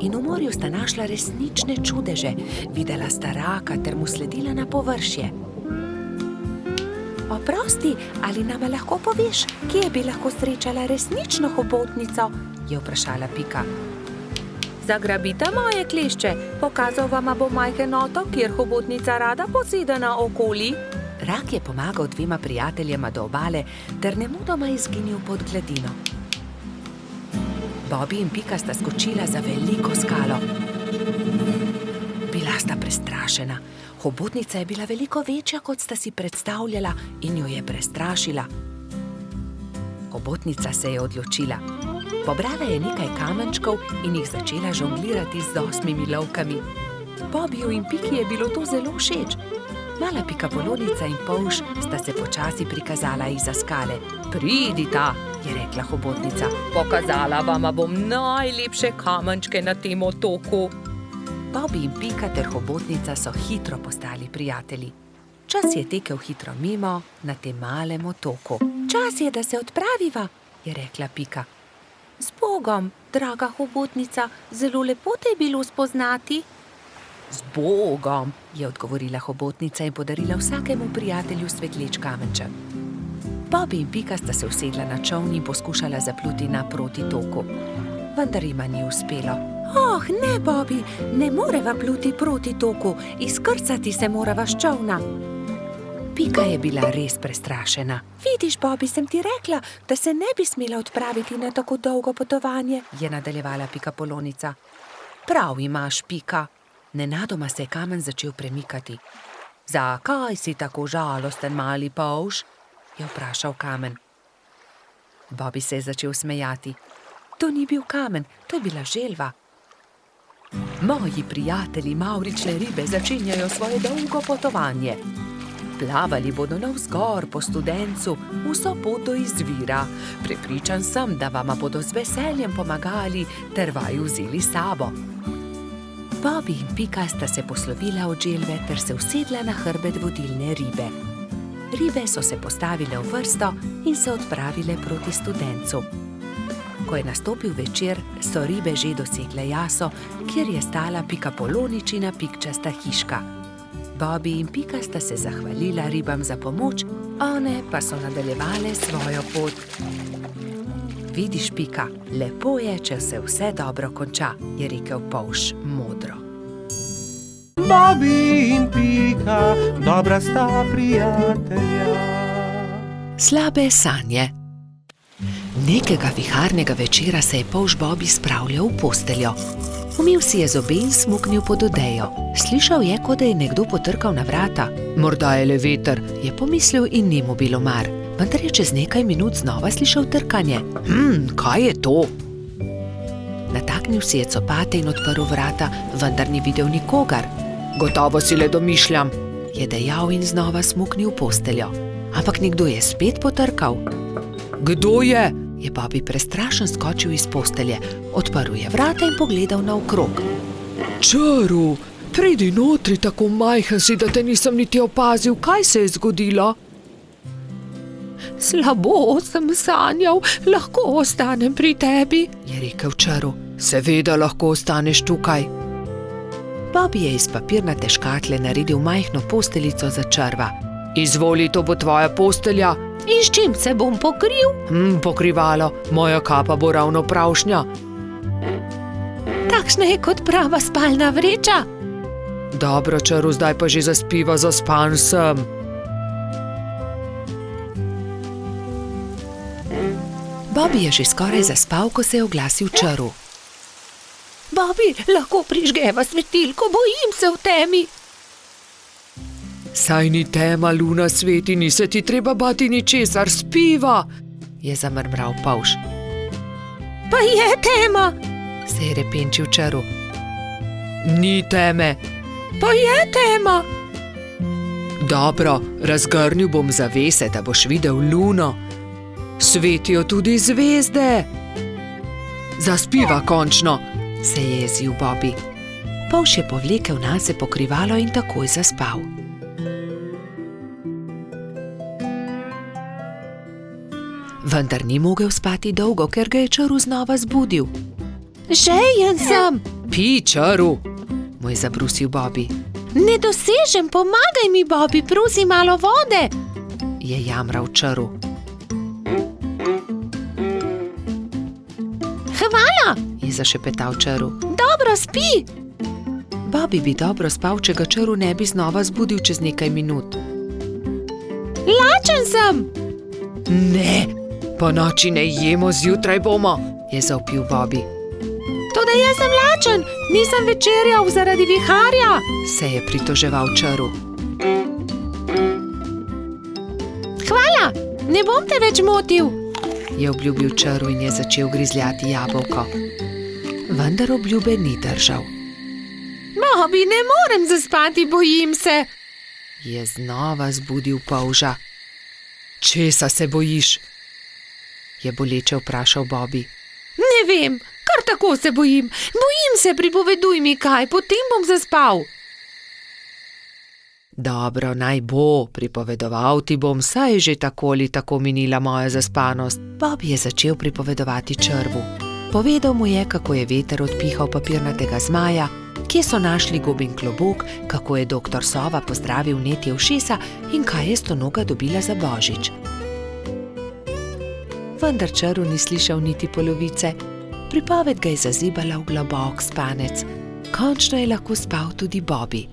In v morju sta našla resnične čudeže, videla sta raka ter mu sledila na površje. Oprosti, ali nama lahko poveš, kje bi lahko srečala resnično hobotnico? Je vprašala Pika. Zagrabite moje klešče, pokazal vama bo majhen otok, kjer hobotnica rada posede na okoli. Rak je pomagal dvema prijateljema do obale ter nemudoma izginil pod gladino. Bobby in Pika sta skočila za veliko skalo. Bila sta prestrašena. Hobotnica je bila veliko večja, kot sta si predstavljala, in jo je prestrašila. Hobotnica se je odločila. Pobrala je nekaj kamenčkov in jih začela žonglirati z 8 lovkami. Bobiju in Piki je bilo to zelo všeč. Mala pikapolonica in polž sta se počasi prikazala izza skale. Pridita, je rekla hobotnica. Pokazala vama bom najlepše kamenčke na tem otoku. Bobby in Pika ter hobotnica so hitro postali prijatelji. Čas je tekel hitro mimo na tem malem otoku. Čas je, da se odpraviva, je rekla Pika. Z Bogom, draga hobotnica, zelo lepo te je bilo spoznati. Z Bogom, je odgovorila hobotnica in podarila vsakemu prijatelju svetleč kamenček. Bobby in Pika sta se usedla na čoln in poskušala zapluti naproti toku. Vendar jima ni uspelo. Oh, ne, Bobby, ne moreva pluti proti toku, izkrcati se morava s čolna. Pika je bila res prestrašena. Vidiš, Bobby, sem ti rekla, da se ne bi smela odpraviti na tako dolgo potovanje, je nadaljevala pikapolonica. Prav imaš, Pika. Nenadoma se je kamen začel premikati. Zakaj si tako žalosten, mali polž? Je vprašal kamen. Bobby se je začel smejati. To ni bil kamen, to je bila želva. Moji prijatelji mavrične ribe začenjajo svoje dolgo potovanje. Plavali bodo navzgor po Studencu, vso pot do izvira. Prepričan sem, da vama bodo z veseljem pomagali ter vaju vzeli s sabo. Bobby in Pika sta se poslovila od želve ter se usedla na hrbet vodilne ribe. Ribe so se postavile v vrsto in se odpravile proti Studencu. Ko je nastopil večer, so ribe že dosegle jaso, kjer je stala pikapoloničina pikčasta hiška. Bobby in Pika sta se zahvalila ribam za pomoč, one pa so nadaljevale svojo pot. Vidiš, Pika, lepo je, če se vse dobro konča, je rekel polž modro. Bobby in Pika, dobra sta prijatelja. Slabe sanje. Nekega viharnega večera se je polž Bobby spravljal v posteljo. Umil si je zobe in smuknil pod odejo. Slišal je, kot da je nekdo potrkal na vrata. Morda je le veter, je pomislil in ni mu bilo mar. Vendar je čez nekaj minut znova slišal trkanje. Kaj je to? Nataknil si je copate in odprl vrata, vendar ni videl nikogar. Gotovo si le domišljam, je dejal in znova smuknil v posteljo. Ampak nekdo je spet potrkal. Kdo je? Je Bobby prestrašen skočil iz postelje, odprl je vrata in pogledal naokrog. Čaru, pridi notri, tako majhen si, da te nisem niti opazil, kaj se je zgodilo? Slabo sem sanjal, lahko ostanem pri tebi, je rekel Čaru. Seveda lahko ostaneš tukaj. Bobby je iz papirnate škatle naredil majhno posteljico za Čarva. Izvoli, to bo tvoja postelja. In s čim se bom pokril? Pokrivalo, moja kapa bo ravno pravšnja. Takšna je kot prava spalna vreča. Dobro, Čaru, zdaj pa že zaspiva, zaspan sem. Bobby je že skoraj zaspal, ko se je oglasil Čaru. Bobby, lahko prižgeva svetilko, bojim se v temi. Saj ni tema, luna sveti, ni se ti treba bati ničesar, spiva, je zamrmral polž. Pa je tema, se je repenčil Čaru. Ni teme. Pa je tema. Dobro, razgrnil bom zavese, da boš videl luno. Svetijo tudi zvezde. Zaspiva končno, se je jezil Bobby. Polž je povlekel nase pokrivalo in takoj zaspal. Vendar ni mogel spati dolgo, ker ga je Čaru znova zbudil. Žejen sem. Pij, Čaru, mu je zabrusil Bobby. Ne dosežem, pomagaj mi, Bobby, prosi malo vode, je jamral Čaru. Hvala, Hvala, je zašepetal črv. Dobro spi. Bobby bi dobro spal, če ga črv ne bi znova zbudil čez nekaj minut. Lačen sem. Ne, po noči ne jemo, zjutraj bomo, je zavpil Bobby. Toda jaz sem lačen, nisem večerjal zaradi viharja, se je pritoževal črv. Hvala, ne bom te več motil, je obljubil črv in je začel grizljati jabolko. Vendar obljube ni držal. Bobby, ne morem zaspati, bojim se, je znova zbudil polža. Česa se bojiš? Je boleče vprašal Bobby. Ne vem, kar tako se bojim. Bojim se, pripoveduj mi kaj, potem bom zaspal. Dobro, naj bo, pripovedoval ti bom, saj je že tako ali tako minila moja zaspanost. Bobby je začel pripovedovati črvu. Povedal mu je, kako je veter odpihal papirnatega zmaja, kje so našli gobin klobuk, kako je doktor Sova pozdravil netje ušesa in kaj je Stonoga dobila za božič. Vendar črv ni slišal niti polovice. Pripoved ga je zazibala v globok spanec. Končno je lahko spal tudi Bobby.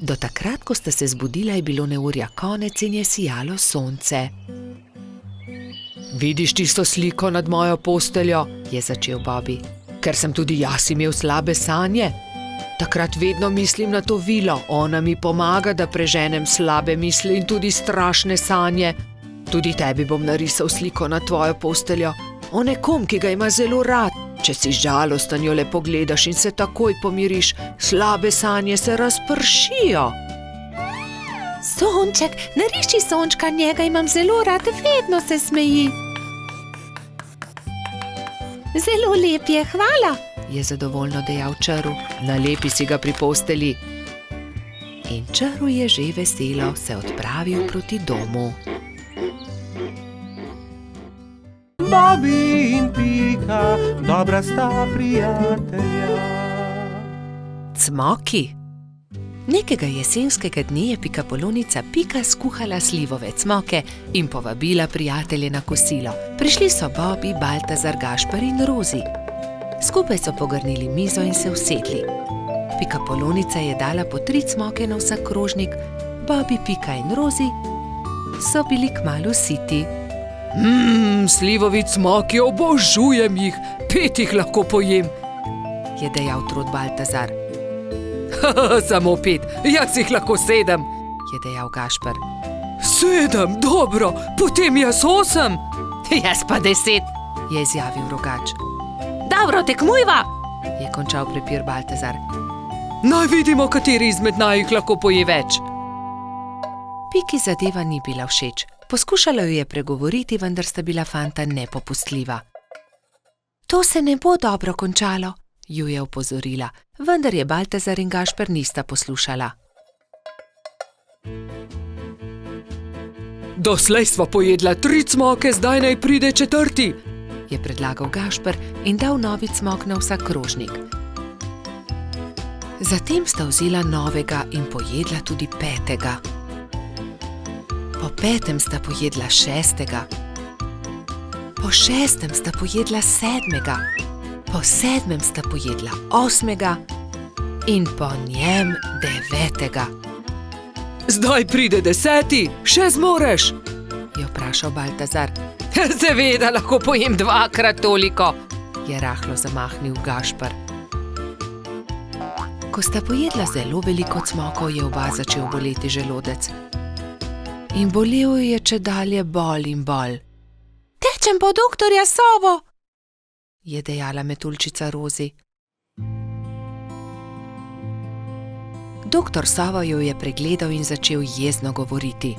Do takrat, ko sta se zbudila, je bilo neurja konec in je sijalo sonce. Vidiš tisto sliko nad mojo posteljo, je začel Bobby. Ker sem tudi jaz imel slabe sanje. Takrat vedno mislim na to vilo, ona mi pomaga, da preženem slabe misli in tudi strašne sanje. Tudi tebi bom narisal sliko na tvojo posteljo, o nekom, ki ga ima zelo rad. Če si žalosten, jo le pogledaš in se takoj pomiriš, slabe sanje se razpršijo. Sonček, nariši sončka, njega imam zelo rad, vedno se smeji. Zelo lep je, hvala, je zadovoljno dejal črv. Nalepi si ga pri posteli. In črv je že veselo se odpravil proti domu. Bobby in Pika, dobra sta prijatelja. Cmoki. Nekega jesenskega dne je pikapolonica Pika skuhala slivove cmoke in povabila prijatelje na kosilo. Prišli so Bobby, Baltazar, Gašper in Rozi. Skupaj so pogrnili mizo in se usedli. Pikapolonica je dala po 3 cmoke na vsak krožnik, Bobby, Pika in Rozi so bili kmalu siti. Slivovi cmoki, obožujem jih, 5 jih lahko pojem, je dejal trod Baltazar. Samo 5, jaz jih lahko 7, je dejal Gašper. 7, dobro, potem jaz 8. Jaz pa 10, je izjavil Rogač. Dobro, tekmujva, je končal prepir Baltazar. Naj vidimo, kateri izmed naju lahko poje več. Piki zadeva ni bila všeč. Poskušala jo je pregovoriti, vendar sta bila fanta nepopustljiva. To se ne bo dobro končalo, ju je opozorila, vendar je Baltazar in Gašper nista poslušala. Doslej sva pojedla 3 cmoke, zdaj naj pride 4, je predlagal Gašper in dal novi cmok na vsak krožnik. Zatem sta vzela novega in pojedla tudi 5. Po 5. sta pojedla 6. Po 6. sta pojedla 7. Po 7. sta pojedla 8. in po njem 9. Zdaj pride 10, še zmoreš, je vprašal Baltazar. Seveda lahko pojem 2-krat toliko, je rahlo zamahnil Gašper. Ko sta pojedla zelo veliko cmokov, je oba začel boleti želodec. In bolel je čedalje bolj in bolj. Tečem po doktorja Sovo, je dejala metuljčica Rozi. Doktor Sova jo je pregledal in začel jezno govoriti.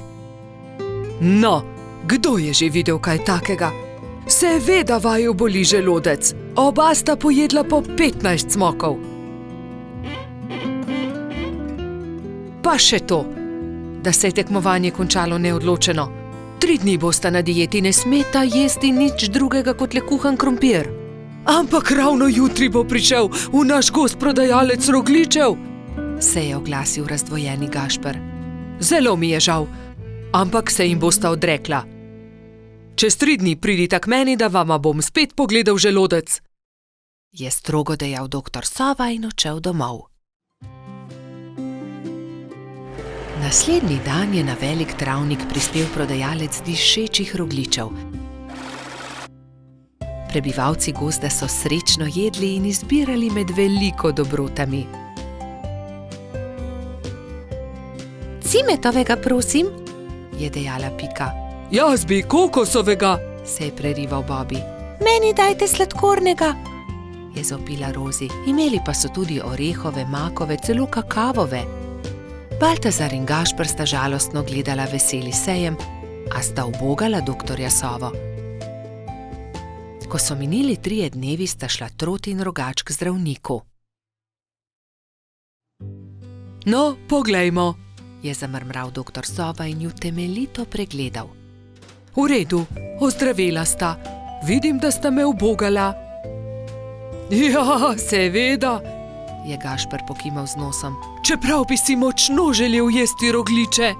No, kdo je že videl kaj takega? Seveda vaju boli želodec. Oba sta pojedla po 15 cmokov. Pa še to, da se je tekmovanje končalo neodločeno. 3 dni bosta na dieti, ne smeta jesti nič drugega kot le kuhan krompir. Ampak ravno jutri bo prišel v naš gozd prodajalec rogljičev, se je oglasil razdvojeni Gašper. Zelo mi je žal, ampak se jim bosta odrekla. Čez 3 dni pridita k meni, da vama bom spet pogledal želodec. je strogo dejal doktor Sova in odšel domov. Naslednji dan je na velik travnik prispel prodajalec dišečih rogljičev. Prebivalci gozda so srečno jedli in izbirali med veliko dobrotami. Cimetovega, prosim, je dejala Pika. Jaz bi kokosovega, Se je prerival Bobby. Meni dajte sladkornega, je zavpila Rozi. Imeli pa so tudi orehove, makove, celo kakavove. Baltazar in Gašper sta žalostno gledala veseli sejem, a sta ubogala doktorja Sovo. Ko so minili 3 dnevi, sta šla Trot in Rogač k zdravniku. No, poglejmo, Je zamrmral doktor Sova in ju temeljito pregledal. v redu, ozdravela sta. Vidim, da sta me ubogala. Ja, seveda, Je Gašper pokimal z nosom. čeprav bi si močno želel jesti rogljiče.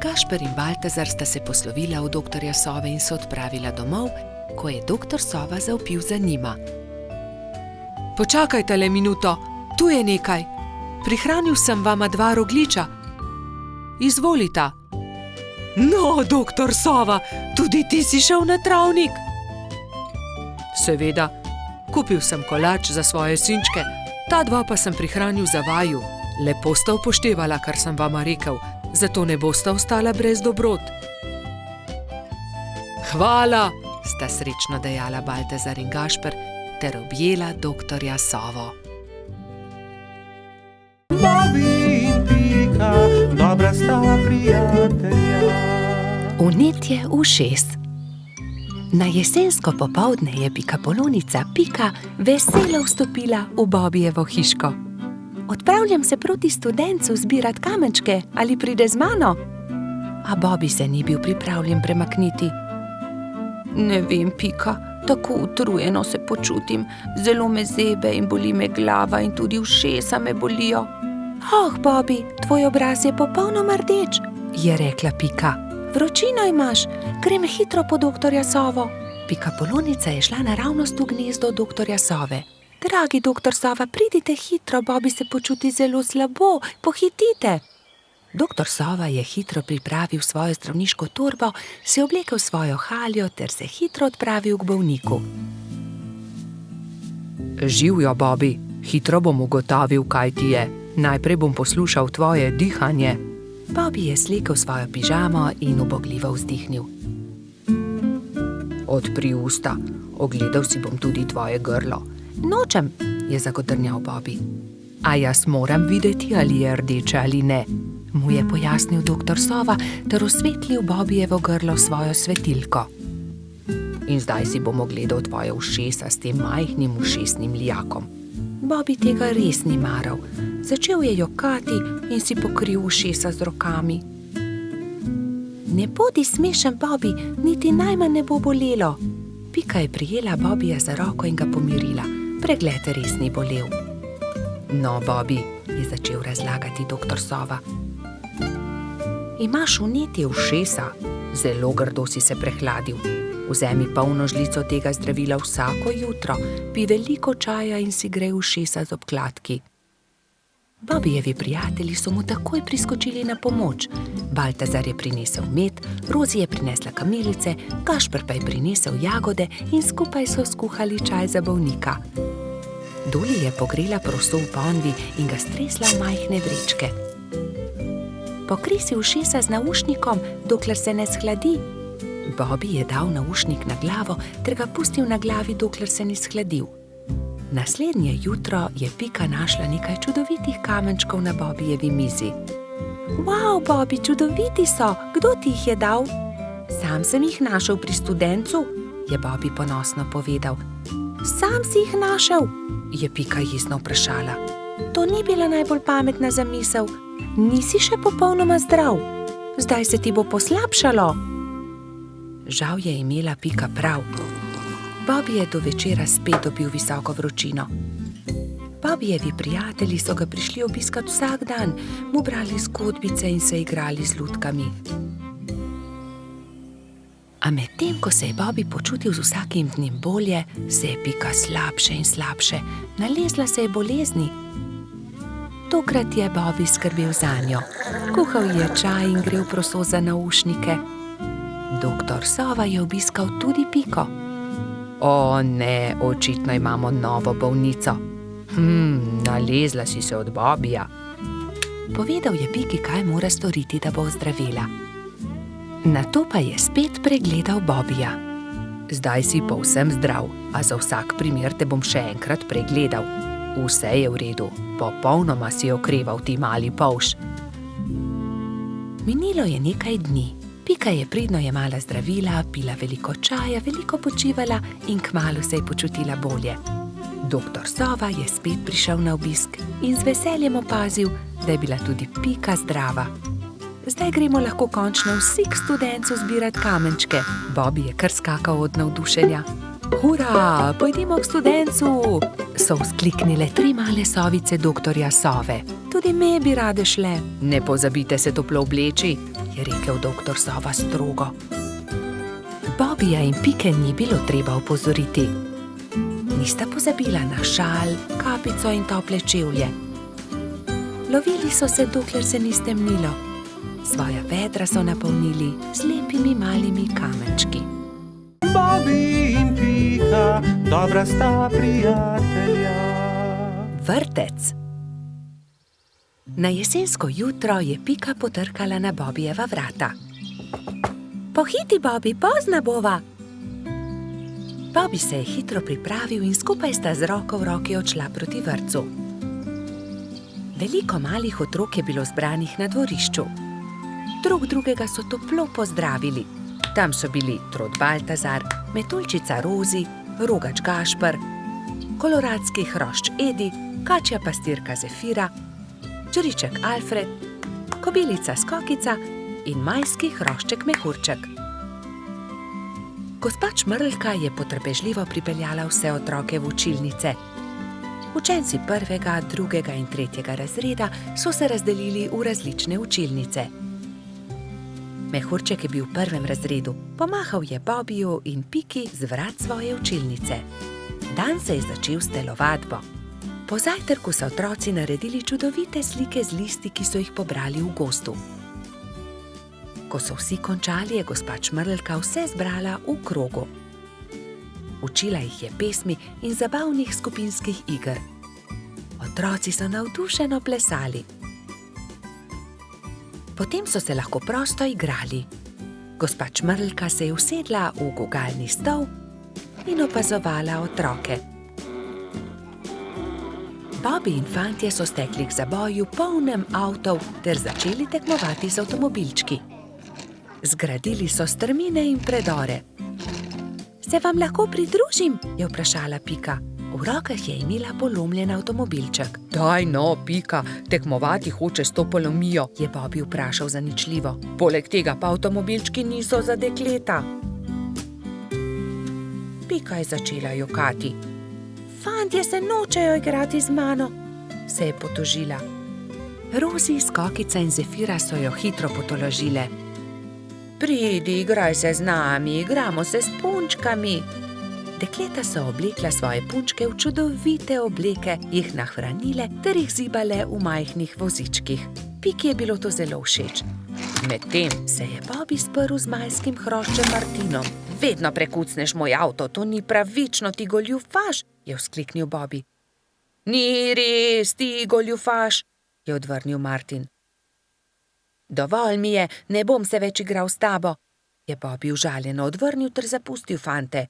Gašper in Baltazar sta se poslovila od doktorja Sove in se odpravila domov, ko je doktor Sova zavpil za njima. Počakajte le minuto, tu je nekaj. Prihranil sem vama 2 rogljiča. Izvolita. No, doktor Sova, tudi ti si šel na travnik? Seveda, kupil sem kolač za svoje sinčke, ta 2 pa sem prihranil za vaju. Lepo sta upoštevala, kar sem vama rekel, zato ne bosta ostala brez dobrot. Hvala, Sta srečno dejala Baltazar in Gašper ter objela doktorja Sovo. Bobby in Pika, dobra sta prijatelja. Vnetje ušes. Na jesensko popoldne je pikapolonica Pika veselo vstopila v Bobbyjevo hiško. Odpravljam se proti Studencu zbirat kamenčke, ali pride z mano? A Bobby se ni bil pripravljen premakniti. Ne vem, Pika, tako utrujeno se počutim, zelo me zebe in boli me glava in tudi ušesa me bolijo. Bobby, tvoj obraz je popolnoma rdeč, je rekla Pika. Vročino imaš, grem hitro po doktorja Sovo. Pikapolonica je šla naravnost v gnezdo doktorja Sove. Dragi doktor Sova, pridite hitro, Bobby se počuti zelo slabo, pohitite. Doktor Sova je hitro pripravil svojo zdravniško torbo, se oblekel svojo haljo ter se hitro odpravil k bolniku. Živjo, Bobby, hitro bom ugotovil, kaj ti je. Najprej bom poslušal tvoje dihanje. Bobby je slekel svojo pižamo in ubogljivo vzdihnil. Odpri usta, ogledal si bom tudi tvoje grlo. Nočem, je zagodrnjal Bobby. A jaz moram videti, ali je rdeče ali ne, mu je pojasnil doktor Sova ter osvetlil Bobbyjevo grlo svojo svetilko. In zdaj si bom ogledal tvoje ušesa s tem majhnim ušesnim lijakom. Bobby tega res ni maral. Začel je jokati in si pokril ušesa z rokami. Ne bodi smešen, Bobby, niti najmanj ne bo bolelo. Pika je prijela Bobbyja za roko in ga pomirila. Pregled res ni bolel. No, Bobby, je začel razlagati doktor Sova. Imaš vnetje ušesa, zelo grdo si se prehladil. Vzemi polno žlico tega zdravila vsako jutro, pij veliko čaja in si grej ušesa z obkladki. Bobbyjevi prijatelji so mu takoj priskočili na pomoč. Baltazar je prinesel med, Rozi je prinesla kamilice, Gašper pa je prinesel jagode in skupaj so skuhali čaj za bolnika. Doli je pogrela proso v ponvi in ga stresla v majhne vrečke. Pokri si ušesa z naušnikom, dokler se ne shladi. Bobby je dal naušnik na glavo ter ga pustil na glavi, dokler se ni shladil. Naslednje jutro je Pika našla nekaj čudovitih kamenčkov na Bobbyjevi mizi. Wow, Bobby, čudoviti so! Kdo ti jih je dal? Sam sem jih našel pri Studencu, je Bobby ponosno povedal. Sam si jih našel? Je Pika jezno vprašala. To ni bila najbolj pametna zamisel. Nisi še popolnoma zdrav. Zdaj se ti bo poslabšalo. Žal je imela Pika prav. Bobby je do večera spet dobil visoko vročino. Bobbyjevi prijatelji so ga prišli obiskat vsak dan, mu brali zgodbice in se igrali z lutkami. A medtem, ko se je Bobby počutil z vsakim dnem bolje, se je Pika slabše in slabše, nalezla se je bolezni. Tokrat je Bobby skrbel zanjo. Kuhal je čaj in grel proso za naušnike. Doktor Sova je obiskal tudi Piko. O ne, očitno imamo novo bolnico. Nalezla si se od Bobbyja. Povedal je Piki, kaj mora storiti, da bo ozdravela. Nato pa je spet pregledal Bobbyja. Zdaj si povsem zdrav, a za vsak primer te bom še enkrat pregledal. Vse je v redu, popolnoma si okreval, ti mali polž. Minilo je nekaj dni. Pika je pridno jemala zdravila, pila veliko čaja, veliko počivala in kmalu se je počutila bolje. Doktor Sova je spet prišel na obisk in z veseljem opazil, da je bila tudi Pika zdrava. Zdaj gremo lahko končno vsi k studencu zbirat kamenčke. Bobby je kar skakal od navdušenja. Hura, pojdimo k studencu, so vzkliknile 3 male sovice doktorja Sove. Tudi me bi rade šle. Ne pozabite se toplo obleči, je rekel doktor Sova strogo. Bobbyja in Pike ni bilo treba opozoriti. Nista pozabila na šal, kapico in tople čevlje. Lovili so se, dokler se ni stemnilo. Svoja vedra so napolnili z lepimi malimi kamenčki. Bobby in Pika, dobra sta prijatelja. Vrtec. Na jesensko jutro je Pika potrkala na Bobbyjeva vrata. Pohiti, Bobby, pozna bova. Bobby se je hitro pripravil in skupaj sta z roko v roki odšla proti vrtcu. Veliko malih otrok je bilo zbranih na dvorišču. Drug drugega so toplo pozdravili. Tam so bili Trod Baltazar, metuljčica Rozi, rogač Gašper, koloradski hrošč Edi, kačja pastirka Zefira, čriček Alfred, kobilica Skokica in majski hrošček Mehurček. Gospa Čmrlka je potrpežljivo pripeljala vse otroke v učilnice. Učenci 1., 2. in 3. razreda so se razdelili v različne učilnice. Mehurček je bil v 1. razredu, pomahal je Bobbyju in Piki z vrat svoje učilnice. Dan se je začel s telovadbo. Po zajtrku so otroci naredili čudovite slike z listi, ki so jih pobrali v gozdu. Ko so vsi končali, je gospa Čmrlka vse zbrala v krogu. Učila jih je pesmi in zabavnih skupinskih iger. Otroci so navdušeno plesali. Potem so se lahko prosto igrali. Gospa Čmrlka se je usedla v gugalni stol in opazovala otroke. Bobby in fantje so stekli k zaboju polnem avtov ter začeli tekmovati z avtomobilčki. Zgradili so strmine in predore. Se vam lahko pridružim? Je vprašala Pika. V rokah je imela polomljen avtomobilček. Daj no, Pika, tekmovati hoče s to polomijo, je Bobby vprašal zaničljivo. Poleg tega pa avtomobilčki niso za dekleta. Pika je začela jokati. Fantje se nočejo igrati z mano, se je potožila. Rozi, Skokica in Zefira so jo hitro potolažile. Pridi, igraj se z nami, igramo se s punčkami. Dekleta so oblekla svoje punčke v čudovite obleke, jih nahranile ter jih zibale v majhnih vozičkih. Piki je bilo to zelo všeč. Medtem se je Bobby sprl z majskim hroščem Martinom. Vedno prekucneš moj avto, to ni pravično, ti goljufaš, je vzkliknil Bobby. Ni res, ti goljufaš, je odvrnil Martin. Dovolj mi je, ne bom se več igral s tabo, je Bobby užaljeno odvrnil ter zapustil fante.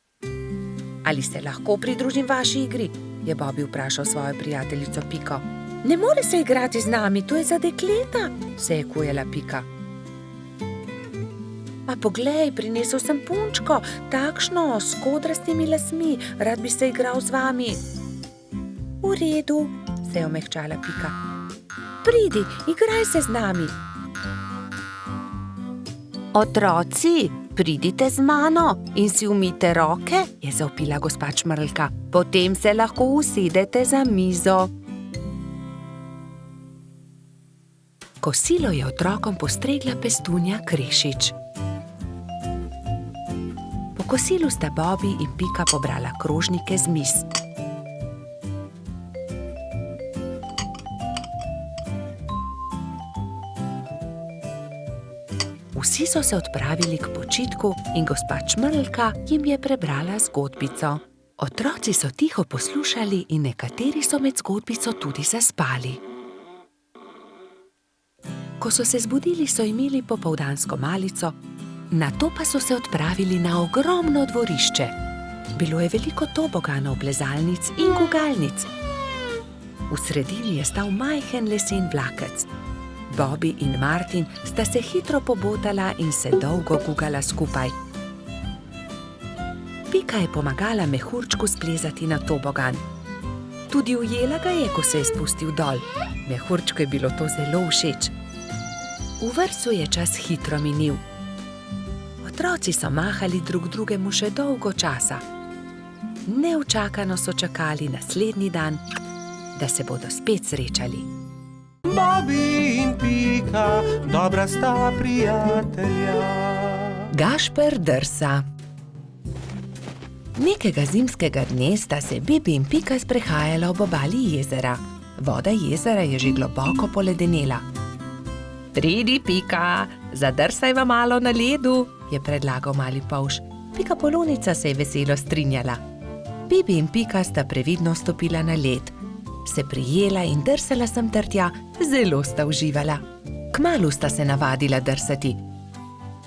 Ali se lahko pridružim vaši igri? Je Bobby vprašal svojo prijateljico Piko. Ne more se igrati z nami, to je za dekleta, se je kujala Pika. A poglej, prinesel sem punčko, takšno, s kodrastimi lasmi, rad bi se igral z vami. V redu, se je omehčala Pika. Pridi, igraj se z nami. Otroci, pridite z mano in si umijte roke, je zavpila gospa Čmrlka. Potem se lahko usedete za mizo. Kosilo je otrokom postregla pestunja Krešič. kosilu sta Bobby in Pika pobrala krožnike z miz. Vsi so se odpravili k počitku in gospa Čmrlka jim je prebrala zgodbico. Otroci so tiho poslušali in nekateri so med zgodbico tudi zaspali. Ko so se zbudili, so imeli popoldansko malico, nato pa so se odpravili na ogromno dvorišče. Bilo je veliko toboganov, plezalnic in gugalnic. V sredini je stal majhen lesen vlakec. Bobby in Martin sta se hitro pobotala in se dolgo gugala skupaj. Pika je pomagala mehurčku splezati na tobogan. Tudi ujela ga je, ko se je spustil dol. Mehurčku je bilo to zelo všeč. V vrtcu je čas hitro minil. Otroci so mahali drug drugemu še dolgo časa. Neučakano so čakali naslednji dan, da se bodo spet srečali. Bobby in Pika, dobra sta prijatelja. Gašper drsa. Nekega zimskega dne sta se Bibi in Pika sprehajala ob obali jezera. Voda jezera je že globoko poledenela. Pridi, Pika, zadrsajva malo na ledu, je predlagal mali polž. Pika Polonica se je veselo strinjala. Bibi in Pika sta previdno stopila na led. Se prijela in drsala sem ter tja, zelo sta uživala. Kmalu sta se navadila drsati.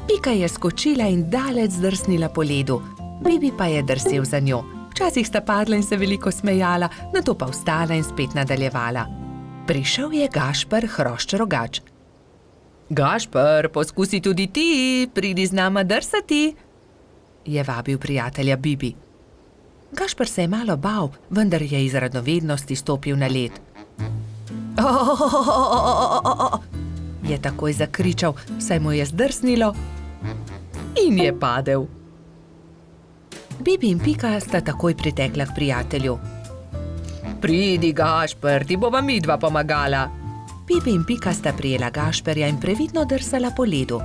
Pika je skočila in daleč zdrsnila po ledu, Bibi pa je drsel za njo. Včasih sta padla in se veliko smejala, nato pa vstala in spet nadaljevala. Prišel je Gašper Hrošč Rogač. Gašper, poskusi tudi ti, pridi z nama drsati, je vabil prijatelja Bibi. Gašper se je malo bal, vendar je iz radovednosti stopil na led. Je takoj zakričal, saj mu je zdrsnilo in je padel. Bibi in Pika sta takoj pritekla k prijatelju. Pridi, Gašper, ti bova midva pomagala. Bibi in Pika sta prijela Gašperja in previdno drsala po ledu.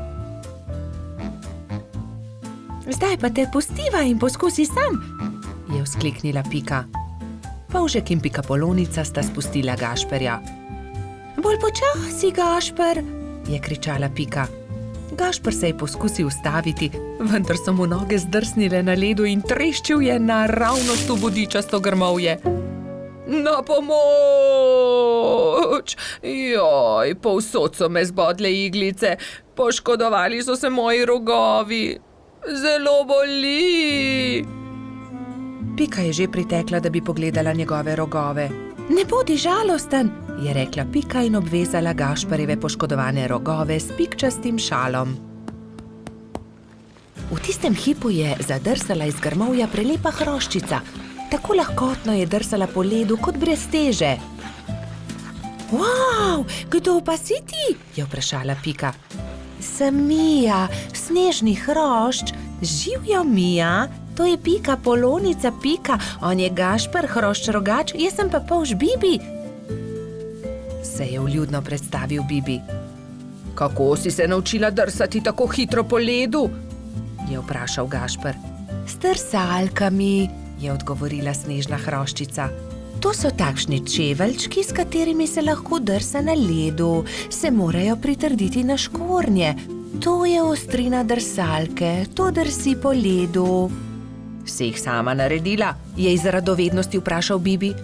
Zdaj pa te pustiva in poskusi sam, je vzkliknila Pika. Polžek in Pika Polonica sta spustila Gašperja. Bolj počasi, Gašper, je kričala Pika. Gašper se je poskusil ustaviti, vendar so mu noge zdrsnile na ledu in treščil je naravnost v bodičasto grmovje. Na pomoč! Joj, povsod so me zbodle iglice, poškodovali so se moji rogovi. Zelo boli! Pika je že pritekla, da bi pogledala njegove rogove. Ne bodi žalosten, je rekla Pika in obvezala Gašperjeve poškodovane rogove s pikčastim šalom. V tistem hipu je zadrsala iz grmovja prelepa hroščica. Tako lahkotno je drsala po ledu kot brez teže. Wow, kdo pa si ti? Je vprašala Pika. Sem Mija, snežni hrošč. Živjo, Mija, to je Pika Polonica Pika, on je Gašper Hrošč Rogač, jaz sem pa polž Bibi. Se je vljudno predstavil Bibi. Kako si se naučila drsati tako hitro po ledu? Je vprašal Gašper. S drsalkami, je odgovorila snežna hroščica. To so takšni čeveljčki, s katerimi se lahko drsa na ledu, se morajo pritrditi na škornje. To je ostrina drsalke, to drsi po ledu. Si jih sama naredila? Je iz radovednosti vprašal Bibi.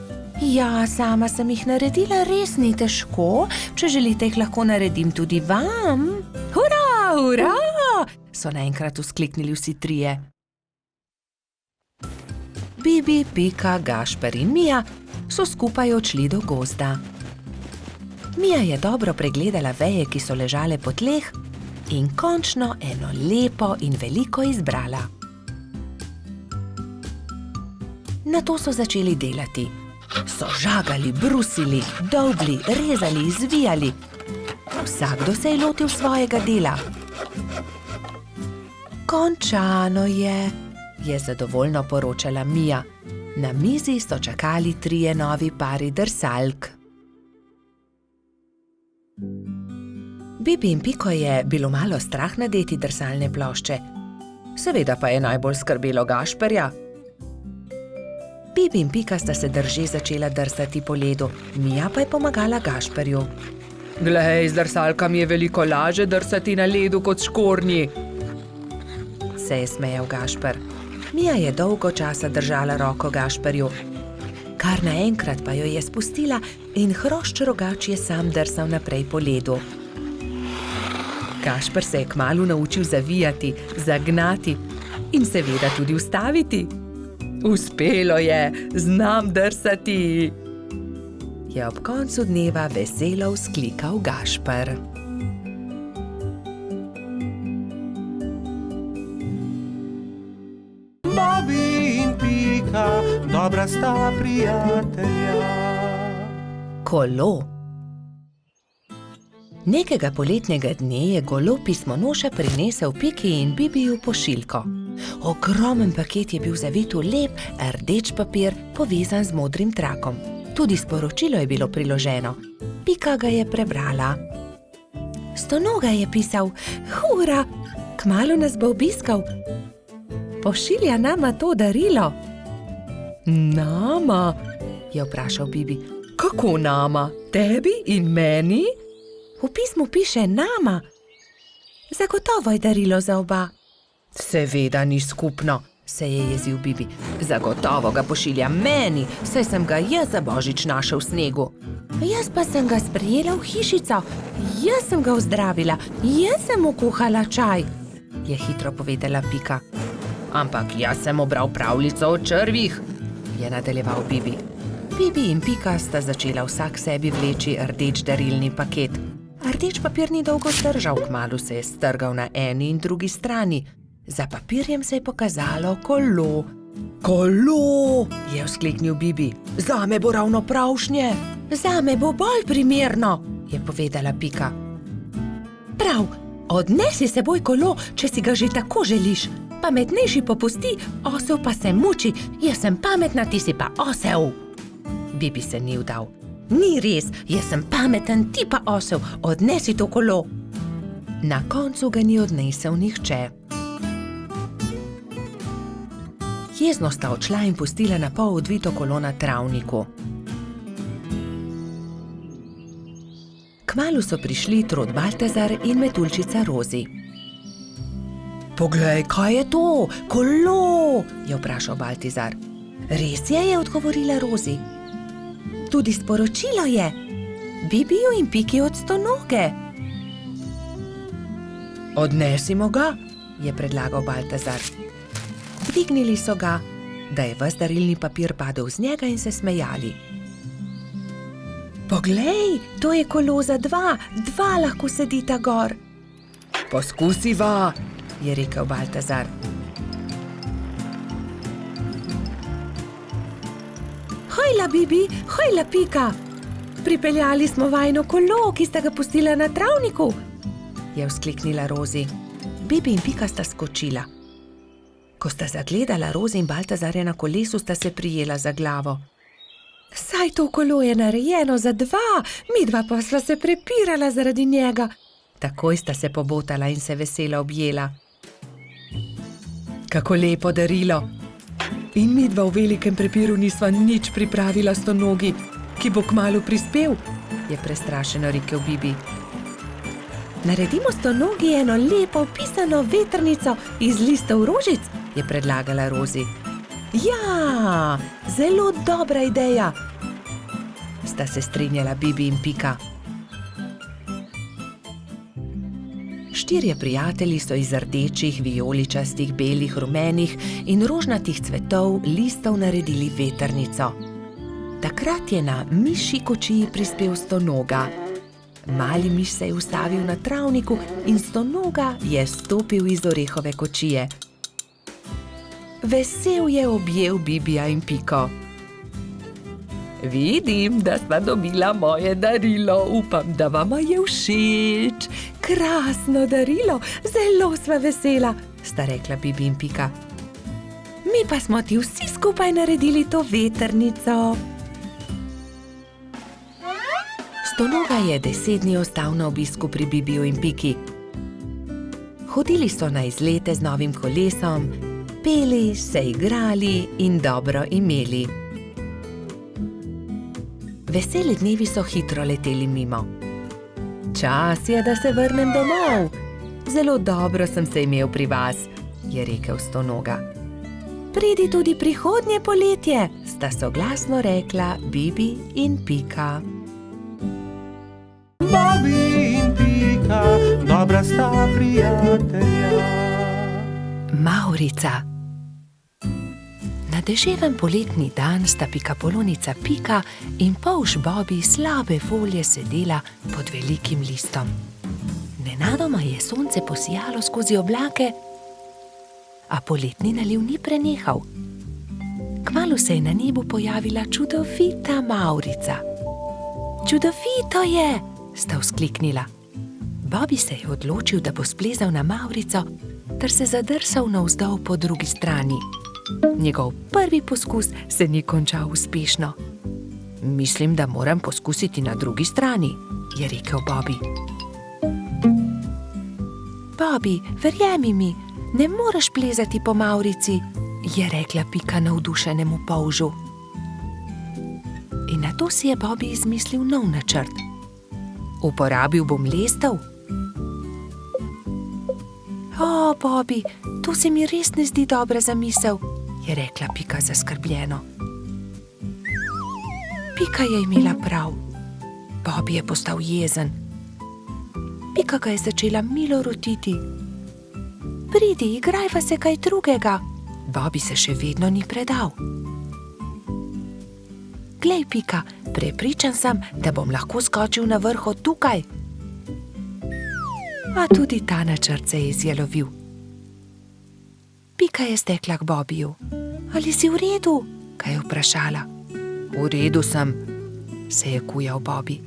Ja, sama sem jih naredila, res ni težko. Če želite, jih lahko naredim tudi vam. Hurra, hurra! So naenkrat vzkliknili vsi trije. Bibi, Pika, Gašper in Mija so skupaj odšli do gozda. Mija je dobro pregledala veje, ki so ležale po tleh, in končno eno lepo in veliko izbrala. Nato so začeli delati. So žagali, brusili, dolgli, rezali, izvijali. Vsakdo se je lotil svojega dela. Končano je zadovoljno poročala Mija. Na mizi so čakali trije novi pari drsalk. Bibi in Piko je bilo malo strah nadeti drsalne plošče. Seveda pa je najbolj skrbelo Gašperja. Bibi in Pika sta se drže začela drsati po ledu, Mija pa je pomagala Gašperju. Glej, z drsalkami je veliko laže drsati na ledu kot škornji, se je smejal Gašper. Mija je dolgo časa držala roko Gašperju. Kar naenkrat pa jo je spustila in hrošč rogač je sam drsal naprej po ledu. Gašper se je kmalu naučil zavijati, zagnati in seveda tudi ustaviti. Uspelo je, znam drsati, je ob koncu dneva veselo vzklikal Gašper. Bobby in Pika, dobra sta prijatelja. Kolo. Nekega poletnega dne je golo pismonoša prinesel Piki in Bibiju pošiljko. Ogromen paket je bil zavit v lep, rdeč papir, povezan z modrim trakom. Tudi sporočilo je bilo priloženo. Pika ga je prebrala. Stonoga je pisal: hura, kmalu nas bo obiskal. Pošilja nama to darilo. Nama? Je vprašal Bibi. Kako nama? Tebi in meni? V pismu piše nama. Zagotovo je darilo za oba. Seveda ni skupno, se je jezil Bibi. Zagotovo ga pošilja meni, saj sem ga jaz za božič našel v snegu. Jaz pa sem ga sprejela v hišico, jaz sem ga ozdravila, jaz sem mu kuhala čaj, je hitro povedala Pika. Ampak jaz sem obral pravljico o črvih, je nadaljeval Bibi. Bibi in Pika sta začela vsak sebi vleči rdeč darilni paket. Rdeč papir ni dolgo zdržal, kmalu se je strgal na eni in drugi strani. Za papirjem se je pokazalo kolo. Kolo, je vzkliknil Bibi. Zame bo ravno pravšnje. Zame bo bolj primerno, je povedala Pika. Prav, odnesi s seboj kolo, če si ga že tako želiš. Pametnejši popusti, osel pa se muči. Jaz sem pametna, ti si pa osel. Bibi se ni vdal. Ni res, jaz sem pameten, ti pa osel, odnesi to kolo. Na koncu ga ni odnesel nihče. Jezno sta odšla in pustila na pol odvito kolo na travniku. Kmalu so prišli Trod Baltazar in metuljčica Rozi. Poglej, kaj je to? Kolo, je vprašal Baltazar. Res je odgovorila Rozi. Tudi sporočilo je. Bibiju in Piki od Stonoge. Odnesimo ga, je predlagal Baltazar. Dvignili so ga, da je ves darilni papir padel z njega in se smejali. Poglej, to je kolo za dva lahko sedita gor. Poskusiva, je rekel Baltazar. Hojla, Bibi, hojla, Pika. Pripeljali smo vajino kolo, ki sta ga pustila na travniku, je vzkliknila Rozi. Bibi in Pika sta skočila. Ko sta zagledala Rozi in Baltazarja na kolesu, sta se prijela za glavo. Saj to kolo je narejeno za dva, midva pa sva se prepirala zaradi njega. Takoj sta se pobotala in se veselo objela. Kako lepo darilo. In midva v velikem prepiru nisva nič pripravila Stonogi, ki bo kmalu prispel, je prestrašeno rekel Bibi. Naredimo Stonogi eno lepo pisano vetrnico iz listov rožic, je predlagala Rozi. Ja, zelo dobra ideja, sta se strinjala Bibi in Pika. Štirje prijatelji so iz rdečih, vijoličastih, belih, rumenih in rožnatih cvetov listov naredili vetrnico. Takrat je na mišji kočiji prispel Stonoga. Mali miš se je ustavil na travniku in Stonoga je stopil iz orehove kočije. Vesel je objel Bibija in Piko. Vidim, da sva dobila moje darilo, upam, da vama je všeč. Krasno darilo, zelo sva vesela, sta rekla Bibi in Pika. Mi pa smo ti vsi skupaj naredili to vetrnico. Stonoga je 10 dni ostal na obisku pri Bibiju in Piki. Hodili so na izlete z novim kolesom, peli, se igrali in dobro imeli. Veseli dnevi so hitro leteli mimo. Čas je, da se vrnem domov. Zelo dobro sem se imel pri vas, je rekel Stonoga. Pridi tudi prihodnje poletje, sta soglasno rekla Bibi in Pika. Bobi in Pika, dobra sta prijatelja. Mavrica. Na deževen poletni dan sta pikapolonica Pika in polž Bobi slabe volje sedela pod velikim listom. Nenadoma je sonce posijalo skozi oblake, a poletni naliv ni prenehal. Kmalu se je na nebu pojavila čudovita Mavrica. Čudovito je, sta vzkliknila. Bobi se je odločil, da bo splezal na Mavrico ter se zadrsal navzdol po drugi strani. Njegov prvi poskus se ni končal uspešno. Mislim, da moram poskusiti na drugi strani, je rekel Bobi. Bobi, verjemi mi, ne moreš plezati po Mavrici, je rekla Pika navdušenemu polžu. In nato si je Bobi izmislil nov načrt. Uporabil bom lestev. O, Bobi, to se mi res ne zdi dobra zamisel, je rekla Pika zaskrbljeno. Pika je imela prav. Bobi je postal jezen. Pika ga je začela milo rotiti. Pridi, igrajva se kaj drugega. Bobi se še vedno ni predal. Glej, Pika, prepričan sem, da bom lahko skočil na vrh od tukaj. A tudi ta načrt se je izjalovil. Pika je stekla k Bobiju. Ali si v redu? Kaj je vprašala. V redu sem, se je kujal Bobi.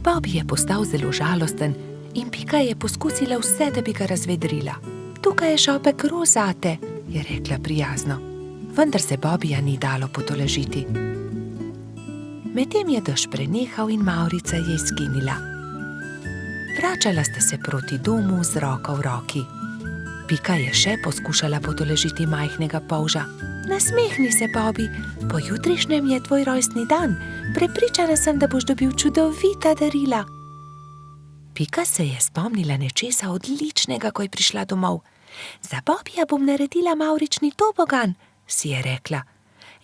Bobi je postal zelo žalosten in Pika je poskusila vse, da bi ga razvedrila. Tukaj je šopek rož zate, je rekla prijazno. Vendar se Bobija ni dalo potolažiti. Medtem je dež prenehal in Mavrica je izginila. Vračala sta se proti domu z roko v roki. Pika je še poskušala potolažiti majhnega polža. Nasmehni se, Bobi, pojutrišnjem je tvoj rojstni dan. Prepričana sem, da boš dobil čudovita darila. Pika se je spomnila nečesa odličnega, ko je prišla domov. Za Bobija bom naredila mavrični tobogan, si je rekla.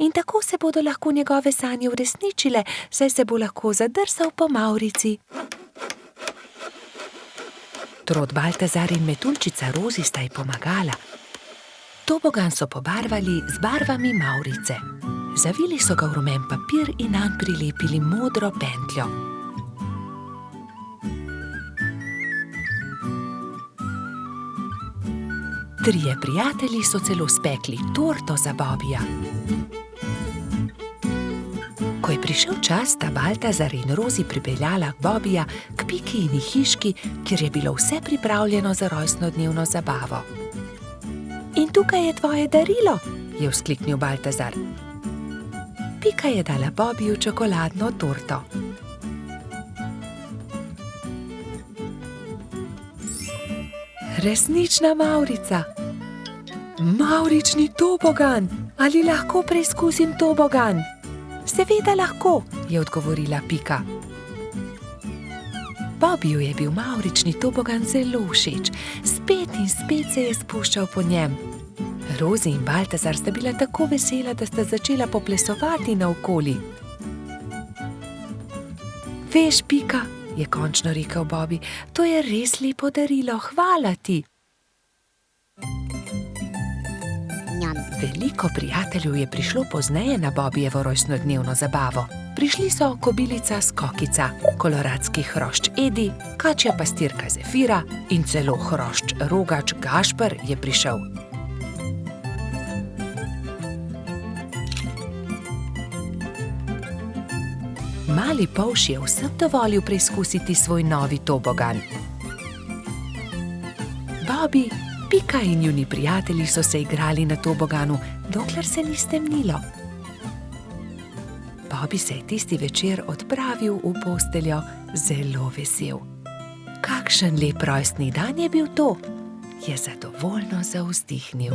In tako se bodo lahko njegove sanje uresničile, saj se bo lahko zadrsal po Mavrici. Trod Baltazar in metuljčica Rozi sta ji pomagala. Tobogan so pobarvali z barvami Mavrice. Zavili so ga v rumen papir in nanj prilepili modro pentljo. Trije prijatelji so celo spekli torto za Bobija. Ko je prišel čas, sta Baltazar in Rozi pripeljala Bobija k Pikini hiški, kjer je bilo vse pripravljeno za rojstnodnevno zabavo. In tukaj je tvoje darilo, je vzkliknil Baltazar. Pika je dala Bobiju čokoladno torto. Resnična Mavrica. Mavrični tobogan. Ali lahko preizkusim tobogan? Seveda lahko, je odgovorila Pika. Bobiju je bil mavrični tobogan zelo všeč. Spet in spet se je spuščal po njem. Rozi in Baltazar sta bila tako vesela, da sta začela poplesovati naokoli. Veš, Pika, je končno rekel Bobi, to je res lepo darilo, hvala ti. Veliko prijateljev je prišlo pozneje na Bobijevo rojstnodnevno zabavo. Prišli so kobilica Skokica, koloradski hrošč Edi, kačja pastirka Zefira in celo hrošč Rogač Gašper je prišel. Mali polž je vsem dovolil preizkusiti svoj novi tobogan. Bobi, Pika in njuni prijatelji so se igrali na toboganu, dokler se ni stemnilo. Bobi se je tisti večer odpravil v posteljo zelo vesel. Kakšen lep rojstni dan je bil to! je zadovoljno zavzdihnil.